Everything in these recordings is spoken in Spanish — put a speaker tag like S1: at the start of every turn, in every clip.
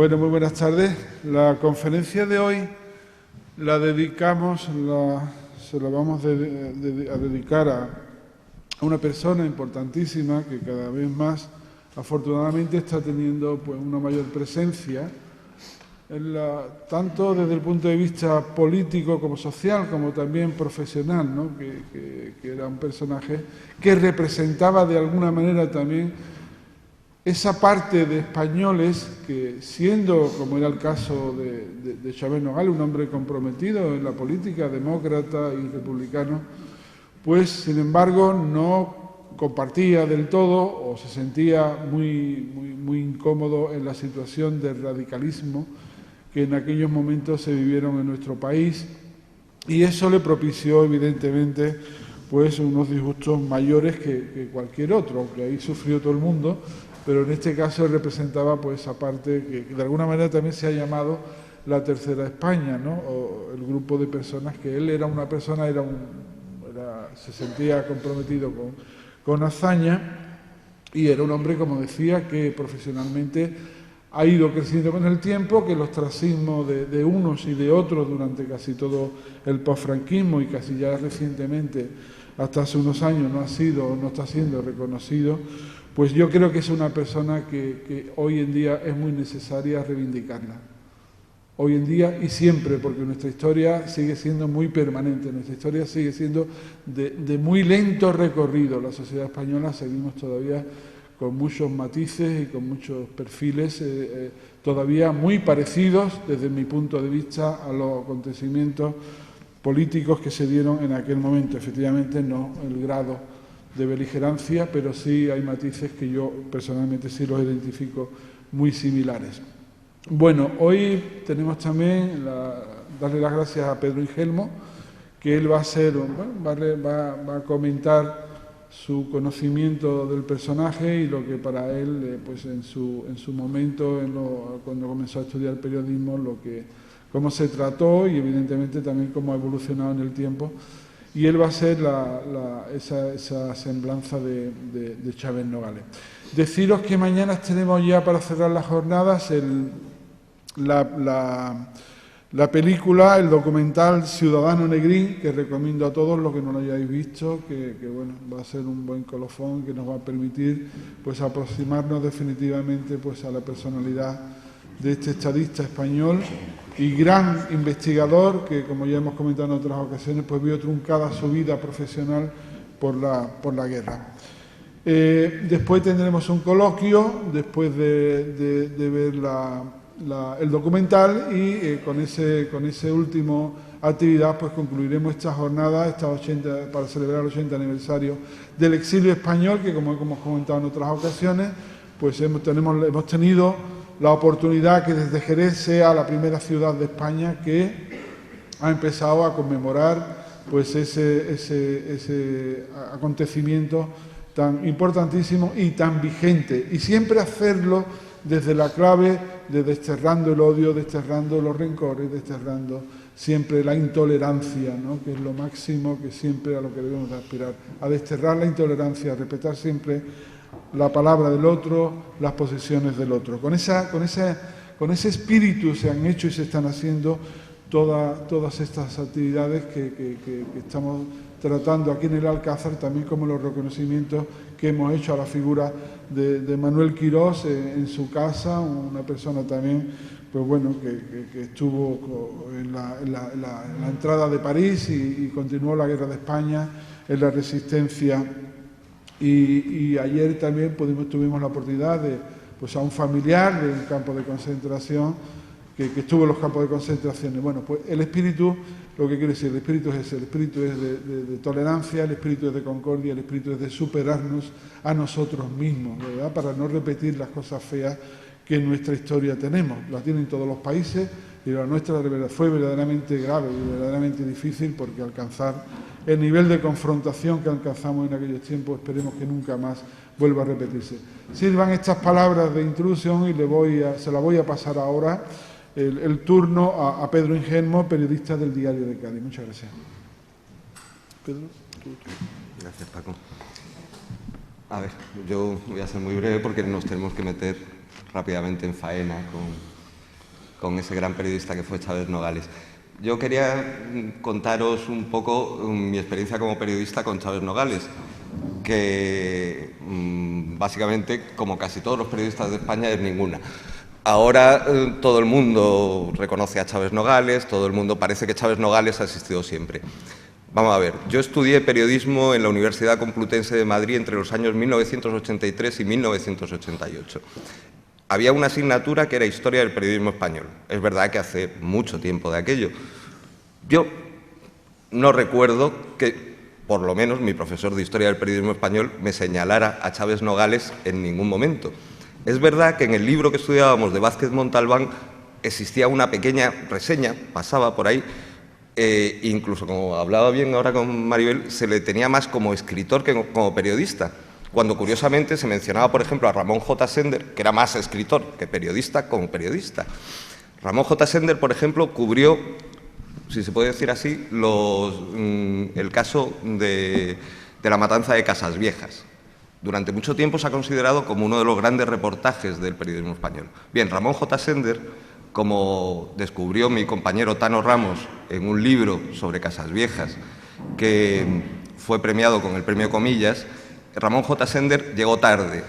S1: Bueno, muy buenas tardes. La conferencia de hoy la dedicamos, se la vamos a dedicar a una persona importantísima que cada vez más, afortunadamente, está teniendo pues una mayor presencia, tanto desde el punto de vista político como social, como también profesional, ¿no? que era un personaje que representaba de alguna manera también esa parte de españoles que, siendo, como era el caso de Chávez Nogales, un hombre comprometido en la política, demócrata y republicano, pues, sin embargo, no compartía del todo o se sentía muy incómodo en la situación de radicalismo que en aquellos momentos se vivieron en nuestro país, y eso le propició, evidentemente, pues unos disgustos mayores que cualquier otro, aunque ahí sufrió todo el mundo, pero en este caso se pues esa parte que de alguna manera también se ha llamado la Tercera España, ¿no? O el grupo de personas que él era una persona, se sentía comprometido con hazaña, y era un hombre, como decía, que profesionalmente ha ido creciendo con el tiempo, que el ostracismo de unos y de otros durante casi todo el posfranquismo y casi ya recientemente, hasta hace unos años, no está siendo reconocido. Pues yo creo que es una persona que hoy en día es muy necesaria reivindicarla. Hoy en día y siempre, porque nuestra historia sigue siendo muy permanente, nuestra historia sigue siendo de muy lento recorrido. La sociedad española seguimos todavía con muchos matices y con muchos perfiles todavía muy parecidos, desde mi punto de vista, a los acontecimientos políticos que se dieron en aquel momento. Efectivamente, no el grado de beligerancia, pero sí hay matices que yo personalmente sí los identifico muy similares. Bueno, hoy tenemos también darle las gracias a Pedro Ingelmo, que él va a comentar su conocimiento del personaje y lo que para él, pues en su momento, cuando comenzó a estudiar periodismo, cómo se trató y evidentemente también cómo ha evolucionado en el tiempo. Y él va a ser esa semblanza de Chávez Nogales. Deciros que mañana tenemos ya para cerrar las jornadas la película, el documental Ciudadano Negrín, que recomiendo a todos los que no lo hayáis visto, que bueno, va a ser un buen colofón que nos va a permitir pues aproximarnos definitivamente pues a la personalidad de este estadista español y gran investigador que, como ya hemos comentado en otras ocasiones, pues vio truncada su vida profesional por la guerra. Después tendremos un coloquio, después de ver el documental, y con ese último actividad pues concluiremos esta jornada, para celebrar el 80 aniversario del exilio español, que, como hemos comentado en otras ocasiones, pues hemos tenido la oportunidad que desde Jerez sea la primera ciudad de España que ha empezado a conmemorar pues ese acontecimiento tan importantísimo y tan vigente, y siempre hacerlo desde la clave de desterrando el odio, desterrando los rencores, desterrando siempre la intolerancia, ¿no? Que es lo máximo, que siempre a lo que debemos de aspirar, a desterrar la intolerancia, a respetar siempre la palabra del otro, las posiciones del otro. Con ese espíritu se han hecho y se están haciendo todas estas actividades que estamos tratando aquí en el Alcázar, también como los reconocimientos que hemos hecho a la figura de Manuel Quirós en su casa, una persona también pues bueno, que estuvo en la entrada de París y continuó la guerra de España en la resistencia. Y ayer también tuvimos la oportunidad a un familiar de un campo de concentración que estuvo en los campos de concentración. Bueno, pues el espíritu, lo que quiere decir, el espíritu es ese, el espíritu es de tolerancia, el espíritu es de concordia, el espíritu es de superarnos a nosotros mismos, ¿verdad? Para no repetir las cosas feas que en nuestra historia tenemos. La tienen todos los países y la nuestra fue verdaderamente grave y verdaderamente difícil, porque alcanzar el nivel de confrontación que alcanzamos en aquellos tiempos, esperemos que nunca más vuelva a repetirse. Sirvan estas palabras de intrusión y se la voy a pasar ahora el turno a Pedro Ingelmo, periodista del Diario de Cádiz. Muchas gracias. Pedro.
S2: Gracias, Paco. A ver, yo voy a ser muy breve porque nos tenemos que meter rápidamente en faena con ese gran periodista que fue Chávez Nogales. Yo quería contaros un poco mi experiencia como periodista con Chávez Nogales, que básicamente, como casi todos los periodistas de España, es ninguna. Ahora todo el mundo reconoce a Chávez Nogales, todo el mundo parece que Chávez Nogales ha existido siempre. Vamos a ver, yo estudié periodismo en la Universidad Complutense de Madrid entre los años 1983 y 1988. Había una asignatura que era Historia del Periodismo Español. Es verdad que hace mucho tiempo de aquello. Yo no recuerdo que, por lo menos, mi profesor de Historia del Periodismo Español me señalara a Chávez Nogales en ningún momento. Es verdad que en el libro que estudiábamos de Vázquez Montalbán existía una pequeña reseña, pasaba por ahí, incluso, como hablaba bien ahora con Maribel, se le tenía más como escritor que como periodista, cuando curiosamente se mencionaba, por ejemplo, a Ramón J. Sender, que era más escritor que periodista como periodista. Ramón J. Sender, por ejemplo, cubrió, si se puede decir así, el caso de la matanza de Casas Viejas. Durante mucho tiempo se ha considerado como uno de los grandes reportajes del periodismo español. Bien, Ramón J. Sender, como descubrió mi compañero Tano Ramos en un libro sobre Casas Viejas, que fue premiado con el premio Comillas, Ramón J. Sender llegó tarde,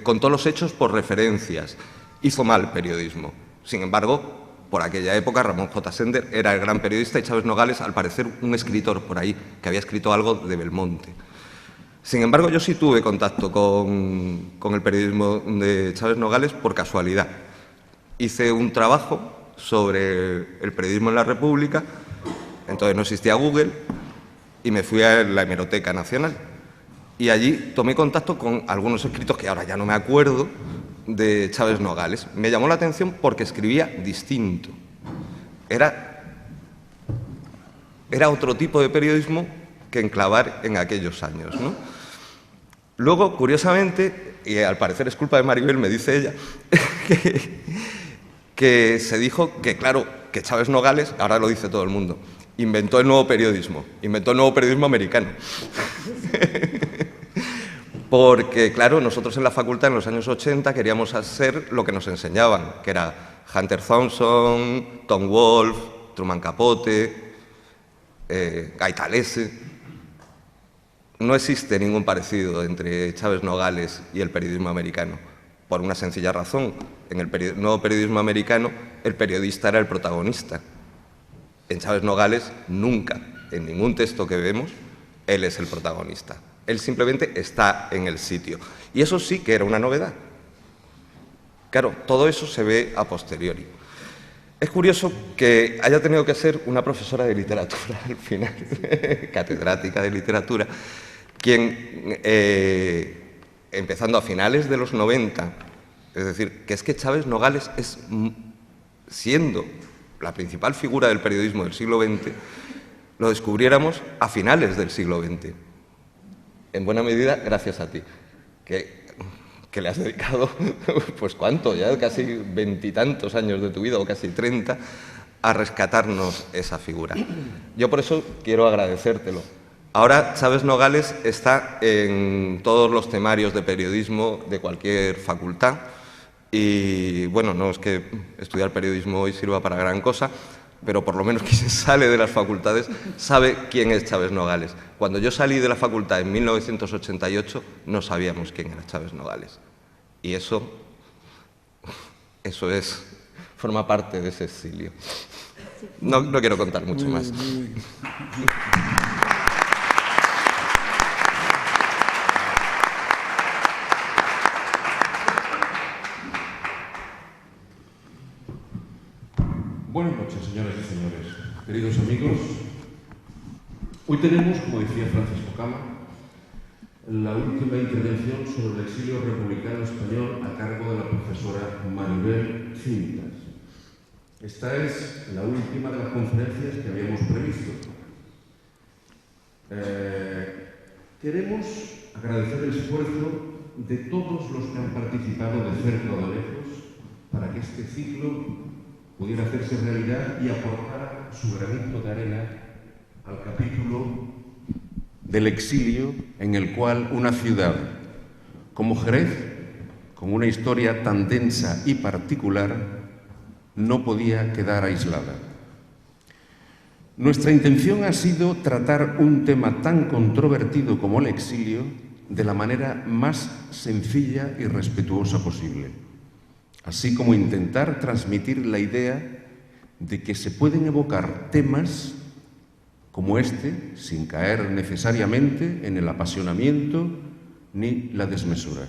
S2: contó los hechos por referencias, hizo mal periodismo. Sin embargo, por aquella época Ramón J. Sender era el gran periodista y Chávez Nogales, al parecer, un escritor por ahí, que había escrito algo de Belmonte. Sin embargo, yo sí tuve contacto con el periodismo de Chávez Nogales por casualidad. Hice un trabajo sobre el periodismo en la República, entonces no existía Google, y me fui a la Hemeroteca Nacional. Y allí tomé contacto con algunos escritos que ahora ya no me acuerdo de Chávez Nogales. Me llamó la atención porque escribía distinto. Era otro tipo de periodismo que enclavar en aquellos años, ¿no? Luego, curiosamente, y al parecer es culpa de Maribel, me dice ella, que se dijo que, claro, que Chávez Nogales, ahora lo dice todo el mundo, inventó el nuevo periodismo americano. Porque, claro, nosotros en la facultad en los años 80 queríamos hacer lo que nos enseñaban, que era Hunter Thompson, Tom Wolfe, Truman Capote, Guy Talese. No existe ningún parecido entre Chávez Nogales y el periodismo americano, por una sencilla razón. En el nuevo periodismo americano, el periodista era el protagonista. En Chávez Nogales, nunca, en ningún texto que vemos, él es el protagonista. Él simplemente está en el sitio. Y eso sí que era una novedad. Claro, todo eso se ve a posteriori. Es curioso que haya tenido que ser una profesora de literatura, al final, catedrática de literatura, quien, empezando a finales de los 90, es decir, que es que Chávez Nogales es, siendo la principal figura del periodismo del siglo XX, lo descubriéramos a finales del siglo XX. En buena medida, gracias a ti, que le has dedicado, pues cuánto, ya casi 20 y tantos años de tu vida, o casi 30, a rescatarnos esa figura. Yo por eso quiero agradecértelo. Ahora Chávez Nogales está en todos los temarios de periodismo de cualquier facultad y, bueno, no es que estudiar periodismo hoy sirva para gran cosa, pero por lo menos quien sale de las facultades sabe quién es Chávez Nogales. Cuando yo salí de la facultad en 1988 no sabíamos quién era Chávez Nogales. Y eso forma parte de ese exilio. No quiero contar mucho más.
S3: Buenas noches, señoras y señores. Queridos amigos, hoy tenemos, como decía Francisco Cama, la última intervención sobre el exilio republicano español a cargo de la profesora Maribel Cintas. Esta es la última de las conferencias que habíamos previsto. Queremos agradecer el esfuerzo de todos los que han participado de cerca o de lejos para que este ciclo pudiera hacerse realidad y aportar su granito de arena al capítulo del exilio en el cual una ciudad como Jerez, con una historia tan densa y particular, no podía quedar aislada. Nuestra intención ha sido tratar un tema tan controvertido como el exilio de la manera más sencilla y respetuosa posible, así como intentar transmitir la idea de que se pueden evocar temas como este sin caer necesariamente en el apasionamiento ni la desmesura.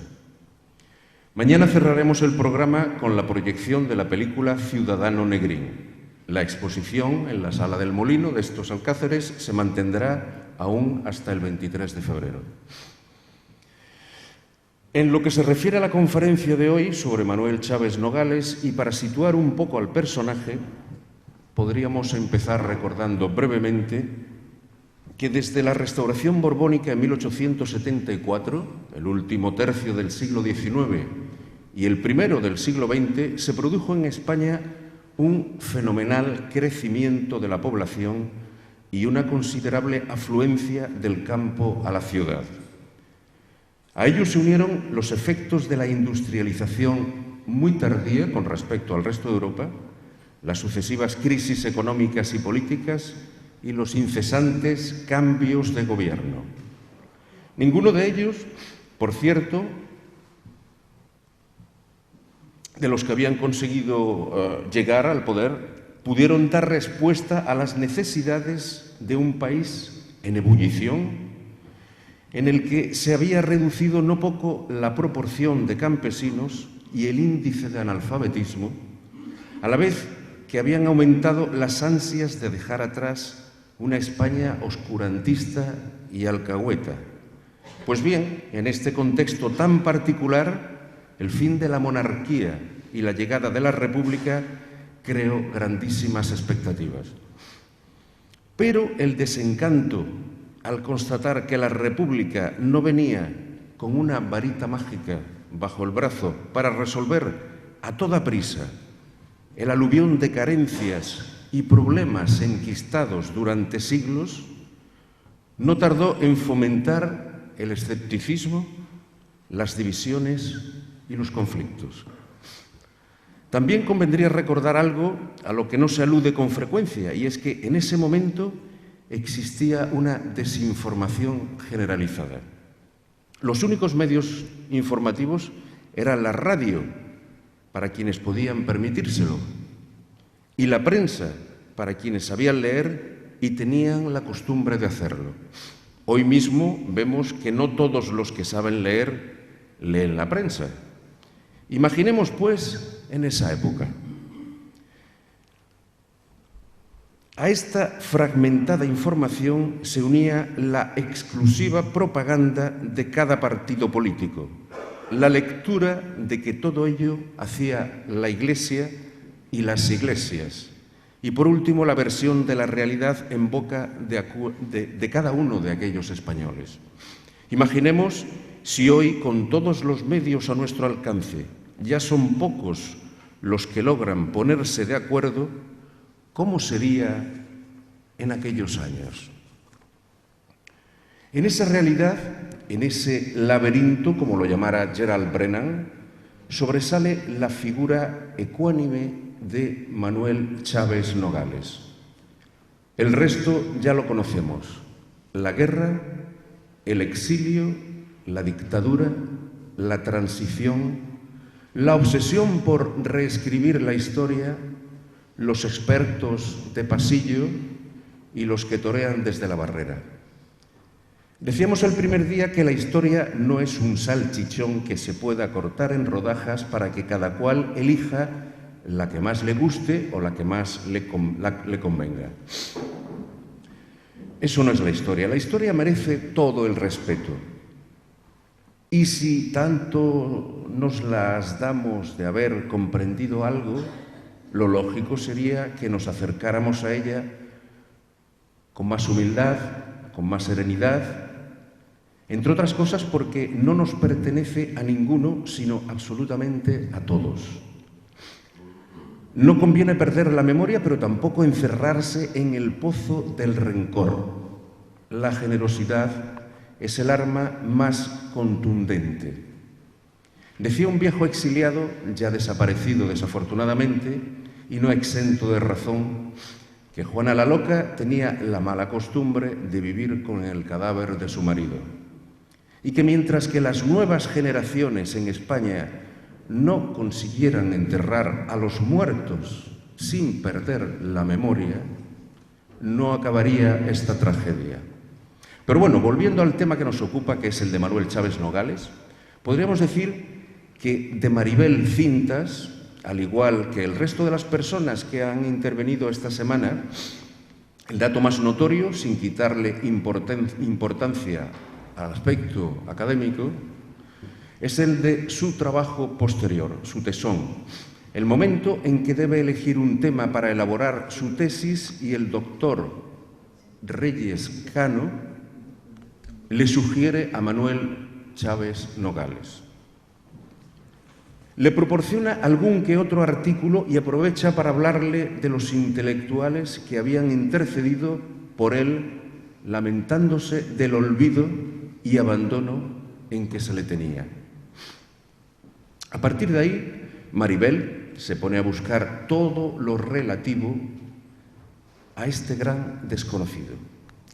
S3: Mañana cerraremos el programa con la proyección de la película Ciudadano Negrín. La exposición en la Sala del Molino de estos Alcázares se mantendrá aún hasta el 23 de febrero. En lo que se refiere a la conferencia de hoy sobre Manuel Chaves Nogales, y para situar un poco al personaje, podríamos empezar recordando brevemente que desde la restauración borbónica en 1874, el último tercio del siglo XIX y el primero del siglo XX, se produjo en España un fenomenal crecimiento de la población y una considerable afluencia del campo a la ciudad. A ello se unieron los efectos de la industrialización muy tardía con respecto al resto de Europa, las sucesivas crisis económicas y políticas y los incesantes cambios de gobierno. Ninguno de ellos, por cierto, de los que habían conseguido llegar al poder, pudieron dar respuesta a las necesidades de un país en ebullición, en el que se había reducido no poco la proporción de campesinos y el índice de analfabetismo, a la vez que habían aumentado las ansias de dejar atrás una España oscurantista y alcahueta. Pues bien, en este contexto tan particular, el fin de la monarquía y la llegada de la República creó grandísimas expectativas. Pero el desencanto al constatar que la República no venía con una varita mágica bajo el brazo para resolver a toda prisa el aluvión de carencias y problemas enquistados durante siglos, no tardó en fomentar el escepticismo, las divisiones y los conflictos. También convendría recordar algo a lo que no se alude con frecuencia, y es que en ese momento existía una desinformación generalizada. Los únicos medios informativos eran la radio, para quienes podían permitírselo, y la prensa, para quienes sabían leer y tenían la costumbre de hacerlo. Hoy mismo vemos que no todos los que saben leer leen la prensa. Imaginemos, pues, en esa época. A esta fragmentada información se unía la exclusiva propaganda de cada partido político, la lectura de que todo ello hacía la Iglesia y las iglesias, y por último la versión de la realidad en boca de cada uno de aquellos españoles. Imaginemos si hoy, con todos los medios a nuestro alcance, ya son pocos los que logran ponerse de acuerdo, ¿cómo sería en aquellos años? En esa realidad, en ese laberinto, como lo llamara Gerald Brennan, sobresale la figura ecuánime de Manuel Chaves Nogales. El resto ya lo conocemos: la guerra, el exilio, la dictadura, la transición, la obsesión por reescribir la historia, los expertos de pasillo y los que torean desde la barrera. Decíamos el primer día que la historia no es un salchichón que se pueda cortar en rodajas para que cada cual elija la que más le guste o la que más le convenga. Eso no es la historia. La historia merece todo el respeto. Y si tanto nos las damos de haber comprendido algo, lo lógico sería que nos acercáramos a ella con más humildad, con más serenidad, entre otras cosas porque no nos pertenece a ninguno, sino absolutamente a todos. No conviene perder la memoria, pero tampoco encerrarse en el pozo del rencor. La generosidad es el arma más contundente. Decía un viejo exiliado, ya desaparecido desafortunadamente, y no exento de razón, que Juana la Loca tenía la mala costumbre de vivir con el cadáver de su marido, y que mientras que las nuevas generaciones en España no consiguieran enterrar a los muertos sin perder la memoria, no acabaría esta tragedia. Pero bueno, volviendo al tema que nos ocupa, que es el de Manuel Chaves Nogales, podríamos decir que de Maribel Cintas, al igual que el resto de las personas que han intervenido esta semana, el dato más notorio, sin quitarle importancia al aspecto académico, es el de su trabajo posterior, su tesón, el momento en que debe elegir un tema para elaborar su tesis y el doctor Reyes Cano le sugiere a Manuel Chaves Nogales. Le proporciona algún que otro artículo y aprovecha para hablarle de los intelectuales que habían intercedido por él, lamentándose del olvido y abandono en que se le tenía. A partir de ahí, Maribel se pone a buscar todo lo relativo a este gran desconocido.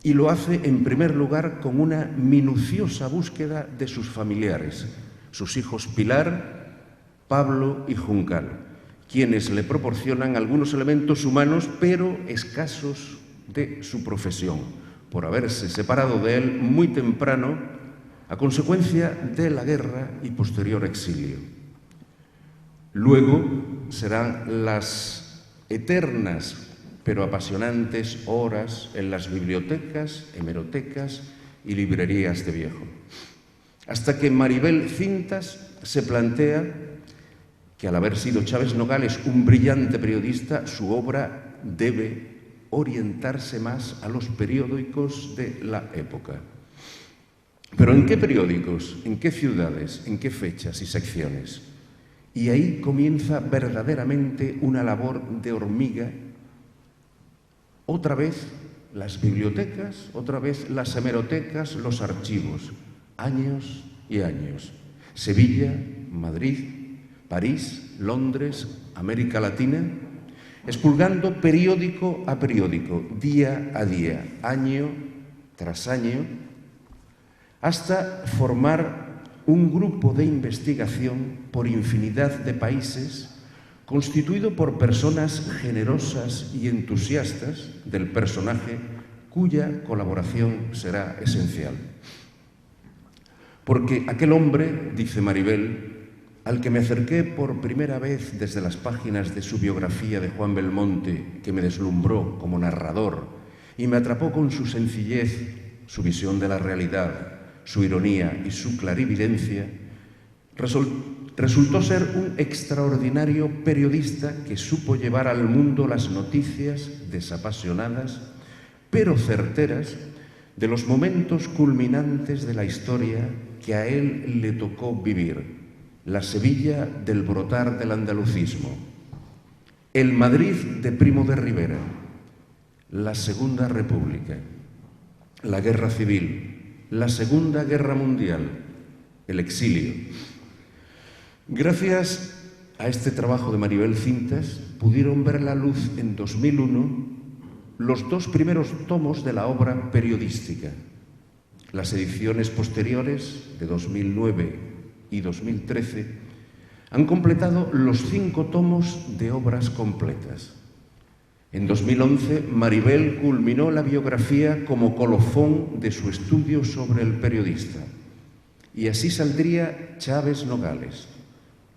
S3: Y lo hace, en primer lugar, con una minuciosa búsqueda de sus familiares, sus hijos Pilar, Pablo y Juncal, quienes le proporcionan algunos elementos humanos, pero escasos de su profesión, por haberse separado de él muy temprano a consecuencia de la guerra y posterior exilio. Luego serán las eternas pero apasionantes horas en las bibliotecas, hemerotecas y librerías de viejo, hasta que Maribel Cintas se plantea que al haber sido Chaves Nogales un brillante periodista, su obra debe orientarse más a los periódicos de la época. ¿Pero en qué periódicos? ¿En qué ciudades? ¿En qué fechas y secciones? Y ahí comienza verdaderamente una labor de hormiga. Otra vez las bibliotecas, otra vez las hemerotecas, los archivos, años y años. Sevilla, Madrid, París, Londres, América Latina, expurgando periódico a periódico, día a día, año tras año, hasta formar un grupo de investigación por infinidad de países, constituido por personas generosas y entusiastas del personaje cuya colaboración será esencial. Porque aquel hombre, dice Maribel, al que me acerqué por primera vez desde las páginas de su biografía de Juan Belmonte, que me deslumbró como narrador y me atrapó con su sencillez, su visión de la realidad, su ironía y su clarividencia, resultó ser un extraordinario periodista que supo llevar al mundo las noticias desapasionadas, pero certeras, de los momentos culminantes de la historia que a él le tocó vivir. La Sevilla del brotar del andalucismo, el Madrid de Primo de Rivera, la Segunda República, la Guerra Civil, la Segunda Guerra Mundial, el exilio. Gracias a este trabajo de Maribel Cintas, pudieron ver la luz en 2001 los dos primeros tomos de la obra periodística. Las ediciones posteriores, de 2009 y 2013, han completado los 5 tomos de obras completas. En 2011, Maribel culminó la biografía como colofón de su estudio sobre el periodista. Y así saldría Chaves Nogales,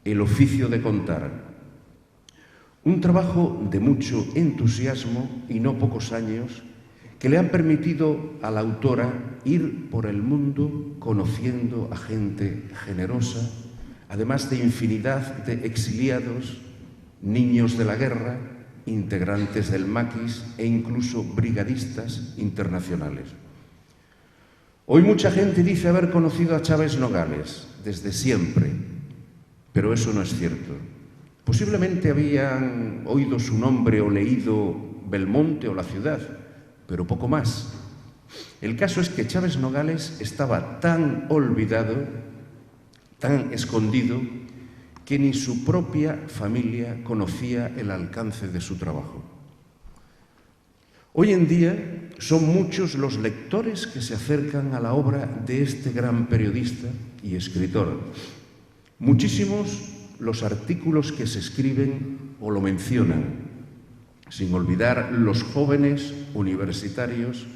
S3: el oficio de contar. Un trabajo de mucho entusiasmo y no pocos años que le han permitido a la autora ir por el mundo conociendo a gente generosa, además de infinidad de exiliados, niños de la guerra, integrantes del maquis e incluso brigadistas internacionales. Hoy mucha gente dice haber conocido a Chaves Nogales desde siempre, pero eso no es cierto. Posiblemente habían oído su nombre o leído Belmonte o La Ciudad, pero poco más. El caso es que Chaves Nogales estaba tan olvidado
S4: tan escondido que ni su propia familia conocía el alcance de su trabajo. Hoy en día son muchos los lectores que se acercan a la obra de este gran periodista y escritor. Muchísimos los artículos que se escriben o lo mencionan, sin olvidar los jóvenes universitarios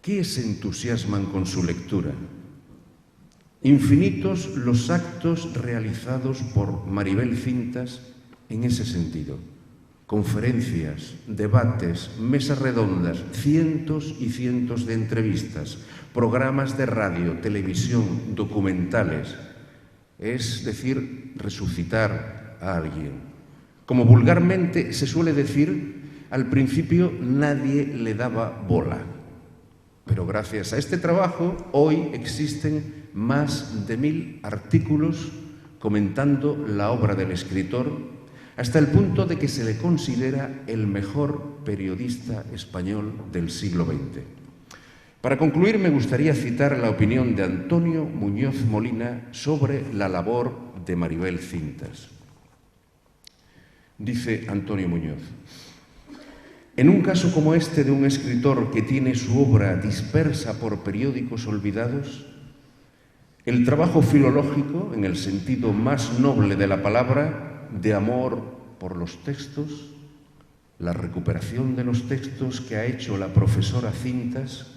S4: que se entusiasman con su lectura. Infinitos los actos realizados por Maribel Cintas en ese sentido. Conferencias, debates, mesas redondas, cientos y cientos de entrevistas, programas de radio, televisión, documentales. Es decir, resucitar a alguien. Como vulgarmente se suele decir, al principio nadie le daba bola. Pero gracias a este trabajo, hoy existen más de 1000 artículos comentando la obra del escritor, hasta el punto de que se le considera el mejor periodista español del siglo XX. Para concluir, me gustaría citar la opinión de Antonio Muñoz Molina sobre la labor de Maribel Cintas. Dice Antonio Muñoz: en un caso como este de un escritor que tiene su obra dispersa por periódicos olvidados, el trabajo filológico, en el sentido más noble de la palabra, de amor por los textos, la recuperación de los textos que ha hecho la profesora Cintas,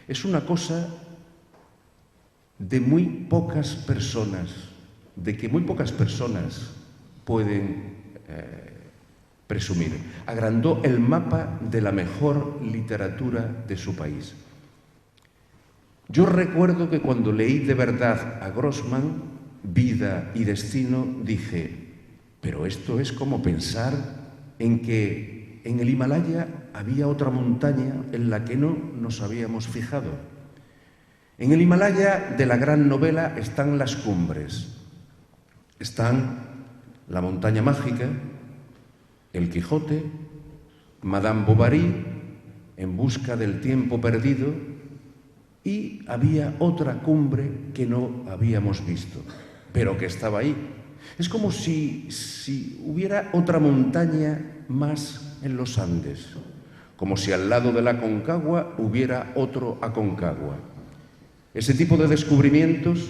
S4: es una cosa de muy pocas personas, de que muy pocas personas pueden presumir. Agrandó el mapa de la mejor literatura de su país. Yo recuerdo que cuando leí de verdad a Grossman, Vida y Destino, dije: pero esto es como pensar en que en el Himalaya había otra montaña en la que no nos habíamos fijado. En el Himalaya de la gran novela están las cumbres. Están la montaña mágica, el Quijote, Madame Bovary, En busca del tiempo perdido, y había otra cumbre que no habíamos visto, pero que estaba ahí. Es como si hubiera otra montaña más en los Andes, como si al lado de la Aconcagua hubiera otro Aconcagua. Ese tipo de descubrimientos,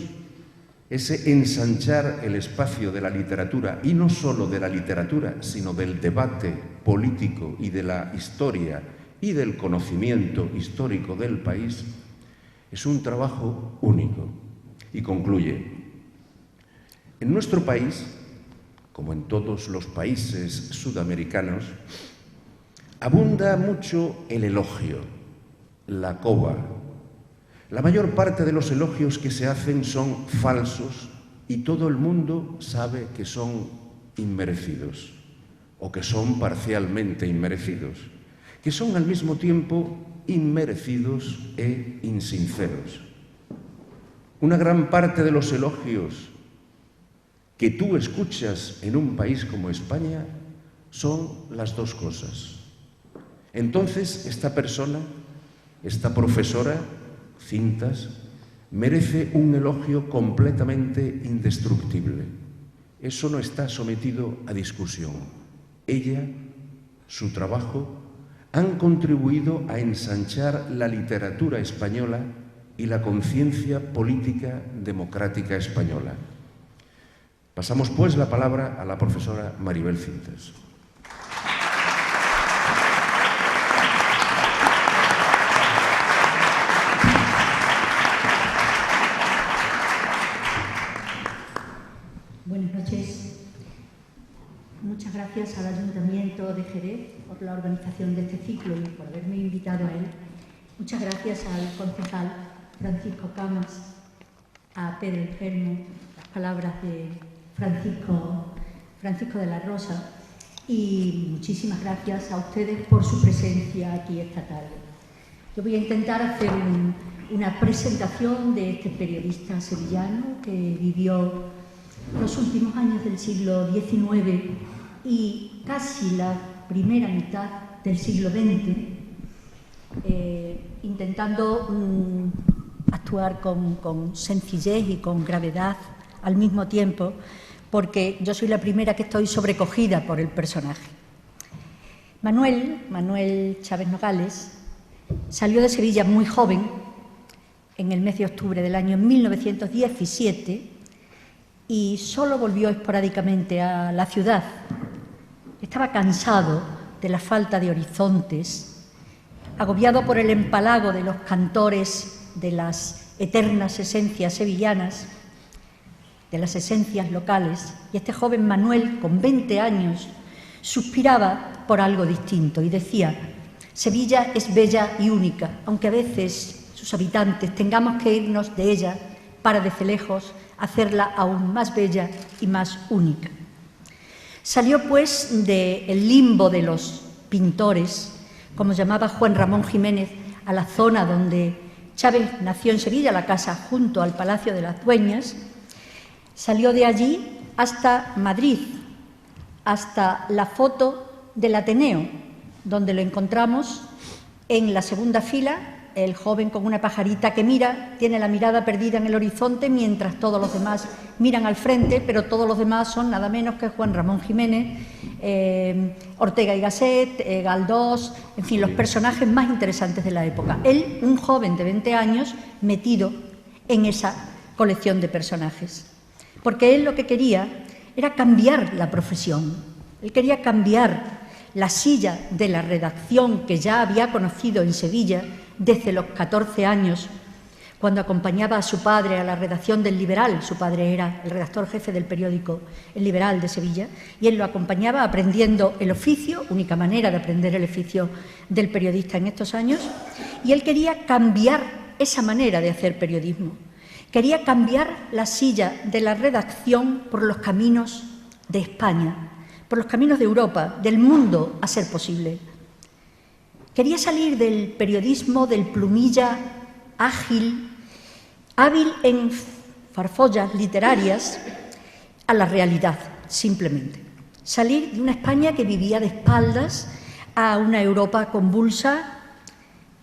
S4: ese ensanchar el espacio de la literatura, y no solo de la literatura, sino del debate político y de la historia y del conocimiento histórico del país, es un trabajo único. Y concluye: en nuestro país, como en todos los países sudamericanos, abunda mucho el elogio, la coba. La mayor parte de los elogios que se hacen son falsos y todo el mundo sabe que son inmerecidos, o que son parcialmente inmerecidos, que son al mismo tiempo inmerecidos e insinceros. Una gran parte de los elogios que tú escuchas en un país como España son las dos cosas. Entonces, esta persona, esta profesora, Cintas, merece un elogio completamente indestructible. Eso no está sometido a discusión. Ella, su trabajo, han contribuido a ensanchar la literatura española y la conciencia política democrática española. Pasamos, pues, la palabra a la profesora Maribel Cintas.
S5: Buenas noches. Muchas gracias al Ayuntamiento de Jerez por la organización de este ciclo y por haberme invitado a él. Muchas gracias al concejal Francisco Camas, a Pedro Enfermo, las palabras de Francisco de la Rosa, y muchísimas gracias a ustedes por su presencia aquí esta tarde. Yo voy a intentar hacer una presentación de este periodista sevillano que vivió los últimos años del siglo XIX y casi la primera mitad del siglo XX, intentando actuar con sencillez y con gravedad al mismo tiempo, porque yo soy la primera que estoy sobrecogida por el personaje. Manuel Chávez Nogales, salió de Sevilla muy joven, en el mes de octubre del año 1917, y solo volvió esporádicamente a la ciudad. Estaba cansado de la falta de horizontes, agobiado por el empalago de los cantores de las eternas esencias sevillanas, de las esencias locales, y este joven Manuel, con 20 años, suspiraba por algo distinto y decía: Sevilla es bella y única, aunque a veces sus habitantes tengamos que irnos de ella para desde lejos hacerla aún más bella y más única. Salió pues del limbo de los pintores, como llamaba Juan Ramón Jiménez, a la zona donde Chávez nació en Sevilla, la casa junto al Palacio de las Dueñas. Salió de allí hasta Madrid, hasta la foto del Ateneo, donde lo encontramos en la segunda fila, el joven con una pajarita que mira, tiene la mirada perdida en el horizonte, mientras todos los demás miran al frente, pero todos los demás son nada menos que Juan Ramón Jiménez, Ortega y Gasset, Galdós, en fin, los personajes más interesantes de la época. Él, un joven de 20 años, metido en esa colección de personajes. Porque él lo que quería era cambiar la profesión, él quería cambiar la silla de la redacción que ya había conocido en Sevilla desde los 14 años, cuando acompañaba a su padre a la redacción del Liberal. Su padre era el redactor jefe del periódico El Liberal de Sevilla, y él lo acompañaba aprendiendo el oficio, única manera de aprender el oficio del periodista en estos años, y él quería cambiar esa manera de hacer periodismo. Quería cambiar la silla de la redacción por los caminos de España, por los caminos de Europa, del mundo, a ser posible. Quería salir del periodismo, del plumilla ágil, hábil en farfollas literarias, a la realidad, simplemente. Salir de una España que vivía de espaldas a una Europa convulsa,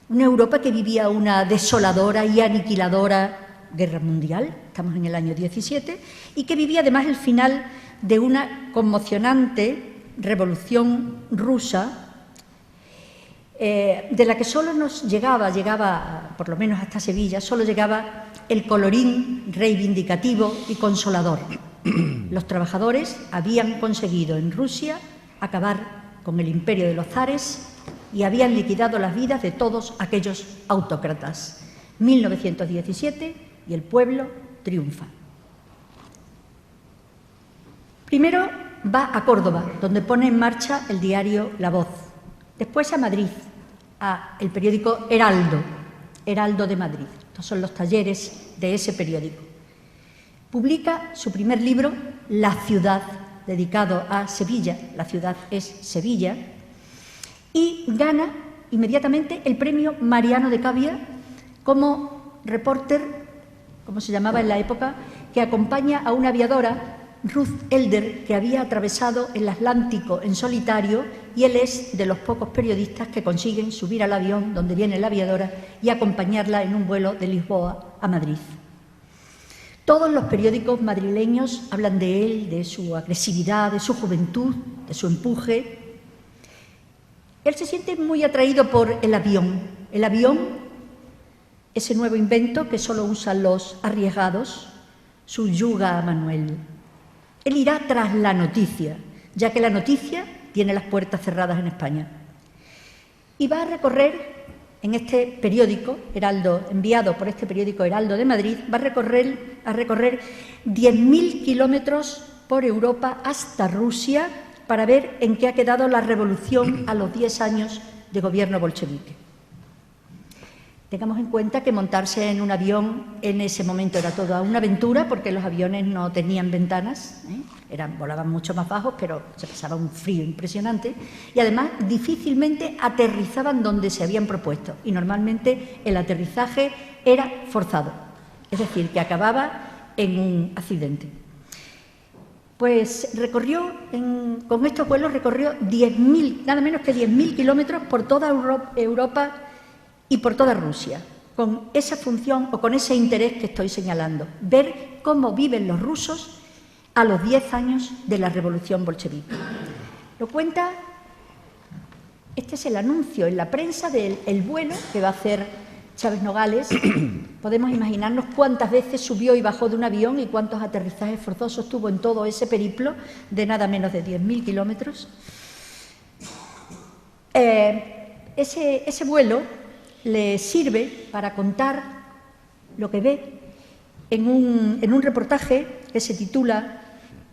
S5: una Europa que vivía una desoladora y aniquiladora guerra mundial, estamos en el año 17, y que vivía además el final de una conmocionante revolución rusa, de la que solo nos llegaba, por lo menos hasta Sevilla, solo llegaba el colorín reivindicativo y consolador. Los trabajadores habían conseguido en Rusia acabar con el imperio de los zares y habían liquidado las vidas de todos aquellos autócratas. 1917, y el pueblo triunfa. Primero va a Córdoba, donde pone en marcha el diario La Voz. Después a Madrid, a el periódico Heraldo de Madrid. Estos son los talleres de ese periódico. Publica su primer libro, La ciudad, dedicado a Sevilla. La ciudad es Sevilla. Y gana inmediatamente el premio Mariano de Cavia como reporter, como se llamaba en la época, que acompaña a una aviadora, Ruth Elder, que había atravesado el Atlántico en solitario, y él es de los pocos periodistas que consiguen subir al avión donde viene la aviadora y acompañarla en un vuelo de Lisboa a Madrid. Todos los periódicos madrileños hablan de él, de su agresividad, de su juventud, de su empuje. Él se siente muy atraído por el avión. El avión, ese nuevo invento que solo usan los arriesgados, subyuga a Manuel. Él irá tras la noticia, ya que la noticia tiene las puertas cerradas en España. Y va a recorrer, en este periódico, Heraldo, enviado por este periódico Heraldo de Madrid, va a recorrer 10.000 kilómetros por Europa hasta Rusia para ver en qué ha quedado la revolución a los 10 años de gobierno bolchevique. Tengamos en cuenta que montarse en un avión en ese momento era toda una aventura, porque los aviones no tenían ventanas, volaban mucho más bajos, pero se pasaba un frío impresionante, y además difícilmente aterrizaban donde se habían propuesto, y normalmente el aterrizaje era forzado, es decir, que acababa en un accidente. Pues con estos vuelos recorrió 10.000, nada menos que 10.000 kilómetros por toda Europa y por toda Rusia. con esa función o con ese interés que estoy señalando, ver cómo viven los rusos a los 10 años de la revolución bolchevique. Lo cuenta, este es el anuncio en la prensa del vuelo que va a hacer Chávez Nogales. Podemos imaginarnos cuántas veces subió y bajó de un avión y cuántos aterrizajes forzosos tuvo en todo ese periplo de nada menos de 10.000 kilómetros. Ese vuelo le sirve para contar lo que ve en un reportaje que se titula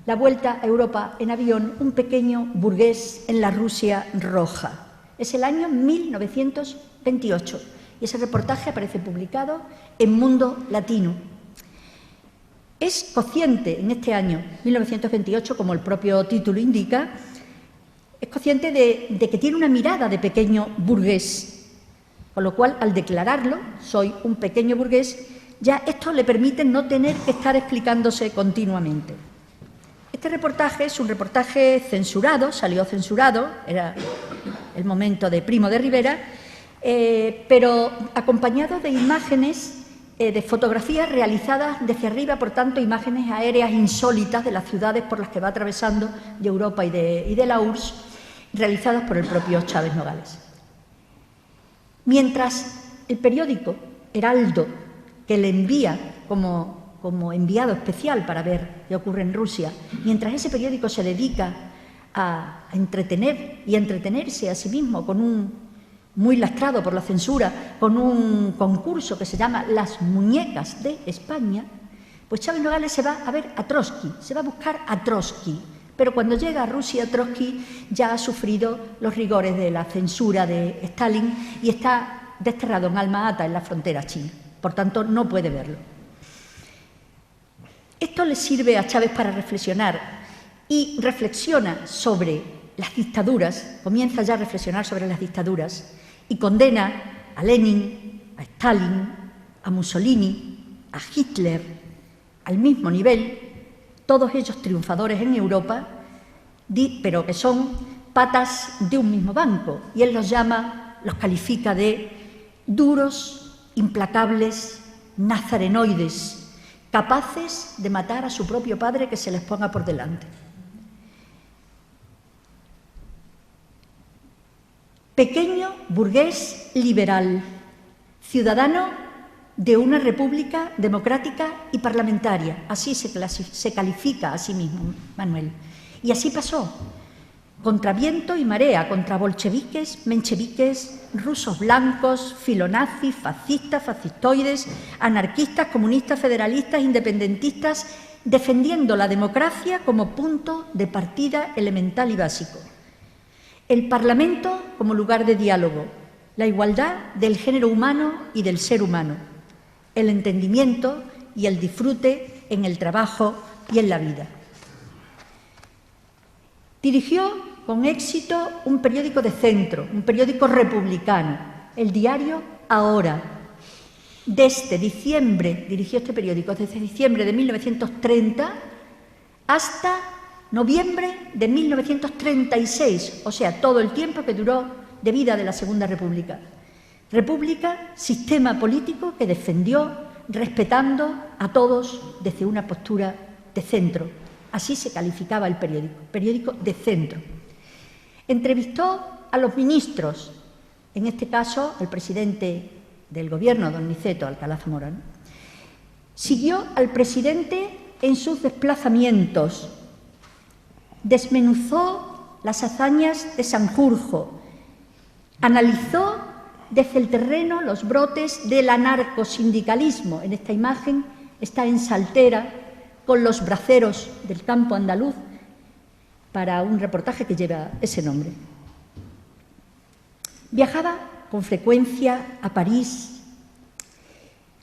S5: La vuelta a Europa en avión, un pequeño burgués en la Rusia roja. Es el año 1928 y ese reportaje aparece publicado en Mundo Latino. Es consciente en este año 1928, como el propio título indica, es consciente de que tiene una mirada de pequeño burgués, con lo cual, al declararlo, soy un pequeño burgués, ya esto le permite no tener que estar explicándose continuamente. Este reportaje es un reportaje censurado, salió censurado, era el momento de Primo de Rivera, pero acompañado de imágenes, de fotografías realizadas desde arriba, por tanto, imágenes aéreas insólitas de las ciudades por las que va atravesando, de Europa y de la URSS, realizadas por el propio Chávez Nogales. Mientras el periódico Heraldo, que le envía como enviado especial para ver qué ocurre en Rusia, mientras ese periódico se dedica a entretener y a entretenerse a sí mismo muy lastrado por la censura, con un concurso que se llama Las Muñecas de España, pues Chávez Nogales se va a ver a Trotsky, se va a buscar a Trotsky, pero cuando llega a Rusia, Trotsky ya ha sufrido los rigores de la censura de Stalin y está desterrado en Alma-Ata, en la frontera china, por tanto no puede verlo. Esto le sirve a Chávez para reflexionar y reflexiona sobre las dictaduras, comienza ya a reflexionar sobre las dictaduras y condena a Lenin, a Stalin, a Mussolini, a Hitler, al mismo nivel, todos ellos triunfadores en Europa, pero que son patas de un mismo banco, y él los califica de duros, implacables, nazarenoides, capaces de matar a su propio padre que se les ponga por delante. Pequeño burgués liberal, ciudadano de una república democrática y parlamentaria, así se califica a sí mismo Manuel. Y así pasó, contra viento y marea, contra bolcheviques, mencheviques, rusos blancos, filonazis, fascistas, fascistoides, anarquistas, comunistas, federalistas, independentistas, defendiendo la democracia como punto de partida elemental y básico. El Parlamento como lugar de diálogo, la igualdad del género humano y del ser humano, el entendimiento y el disfrute en el trabajo y en la vida. Dirigió con éxito un periódico de centro, un periódico republicano, el diario Ahora. Desde diciembre, dirigió este periódico desde diciembre de 1930 hasta noviembre de 1936, o sea, todo el tiempo que duró de vida de la Segunda República. República, sistema político que defendió respetando a todos desde una postura de centro. Así se calificaba el periódico de centro. Entrevistó a los ministros, en este caso el presidente del Gobierno, don Niceto Alcalá Zamora. Siguió al presidente en sus desplazamientos, desmenuzó las hazañas de Sanjurjo, analizó desde el terreno los brotes del anarcosindicalismo. En esta imagen está en Saltera con los braceros del campo andaluz para un reportaje que lleva ese nombre. Viajaba con frecuencia a París,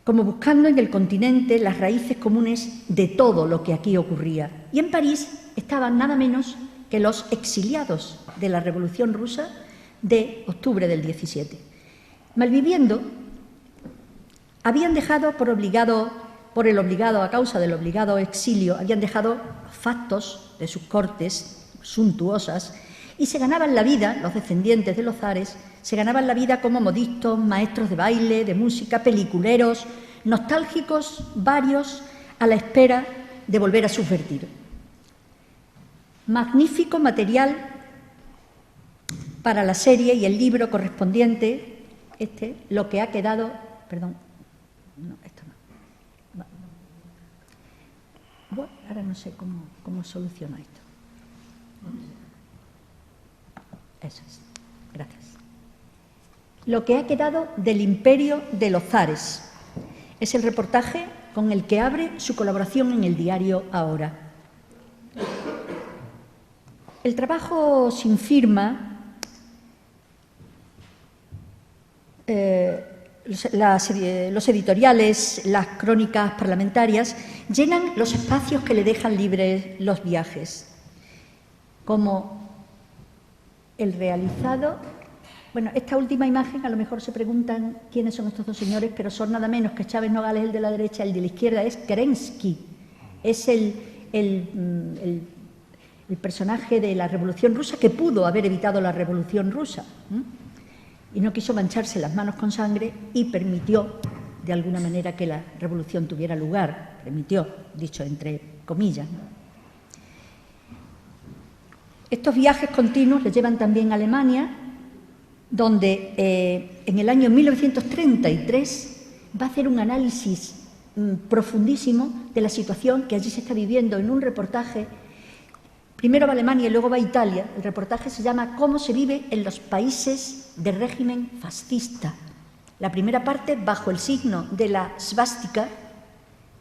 S5: como buscando en el continente las raíces comunes de todo lo que aquí ocurría. Y en París estaban nada menos que los exiliados de la Revolución Rusa de octubre del 17. Malviviendo, habían dejado a causa del obligado exilio, habían dejado factos de sus cortes suntuosas y se ganaban la vida, los descendientes de los zares, se ganaban la vida como modistos, maestros de baile, de música, peliculeros, nostálgicos, varios, a la espera de volver a subvertir. Magnífico material para la serie y el libro correspondiente, lo que ha quedado... Perdón, no, esto no. Bueno, ahora no sé cómo soluciono esto. Eso es. Gracias. Lo que ha quedado del Imperio de los Zares. Es el reportaje con el que abre su colaboración en el diario Ahora. El trabajo sin firma, los editoriales, las crónicas parlamentarias, llenan los espacios que le dejan libres los viajes, como el realizado... Bueno, esta última imagen, a lo mejor se preguntan quiénes son estos dos señores, pero son nada menos que Chávez Nogales, el de la derecha, el de la izquierda es Kerensky, es el personaje de la Revolución Rusa que pudo haber evitado la Revolución Rusa, y no quiso mancharse las manos con sangre y permitió, de alguna manera, que la revolución tuviera lugar, permitió, dicho entre comillas, ¿no? Estos viajes continuos le llevan también a Alemania, donde en el año 1933 va a hacer un análisis profundísimo de la situación que allí se está viviendo en un reportaje. Primero va a Alemania y luego va a Italia. El reportaje se llama «Cómo se vive en los países de régimen fascista». La primera parte bajo el signo de la svástica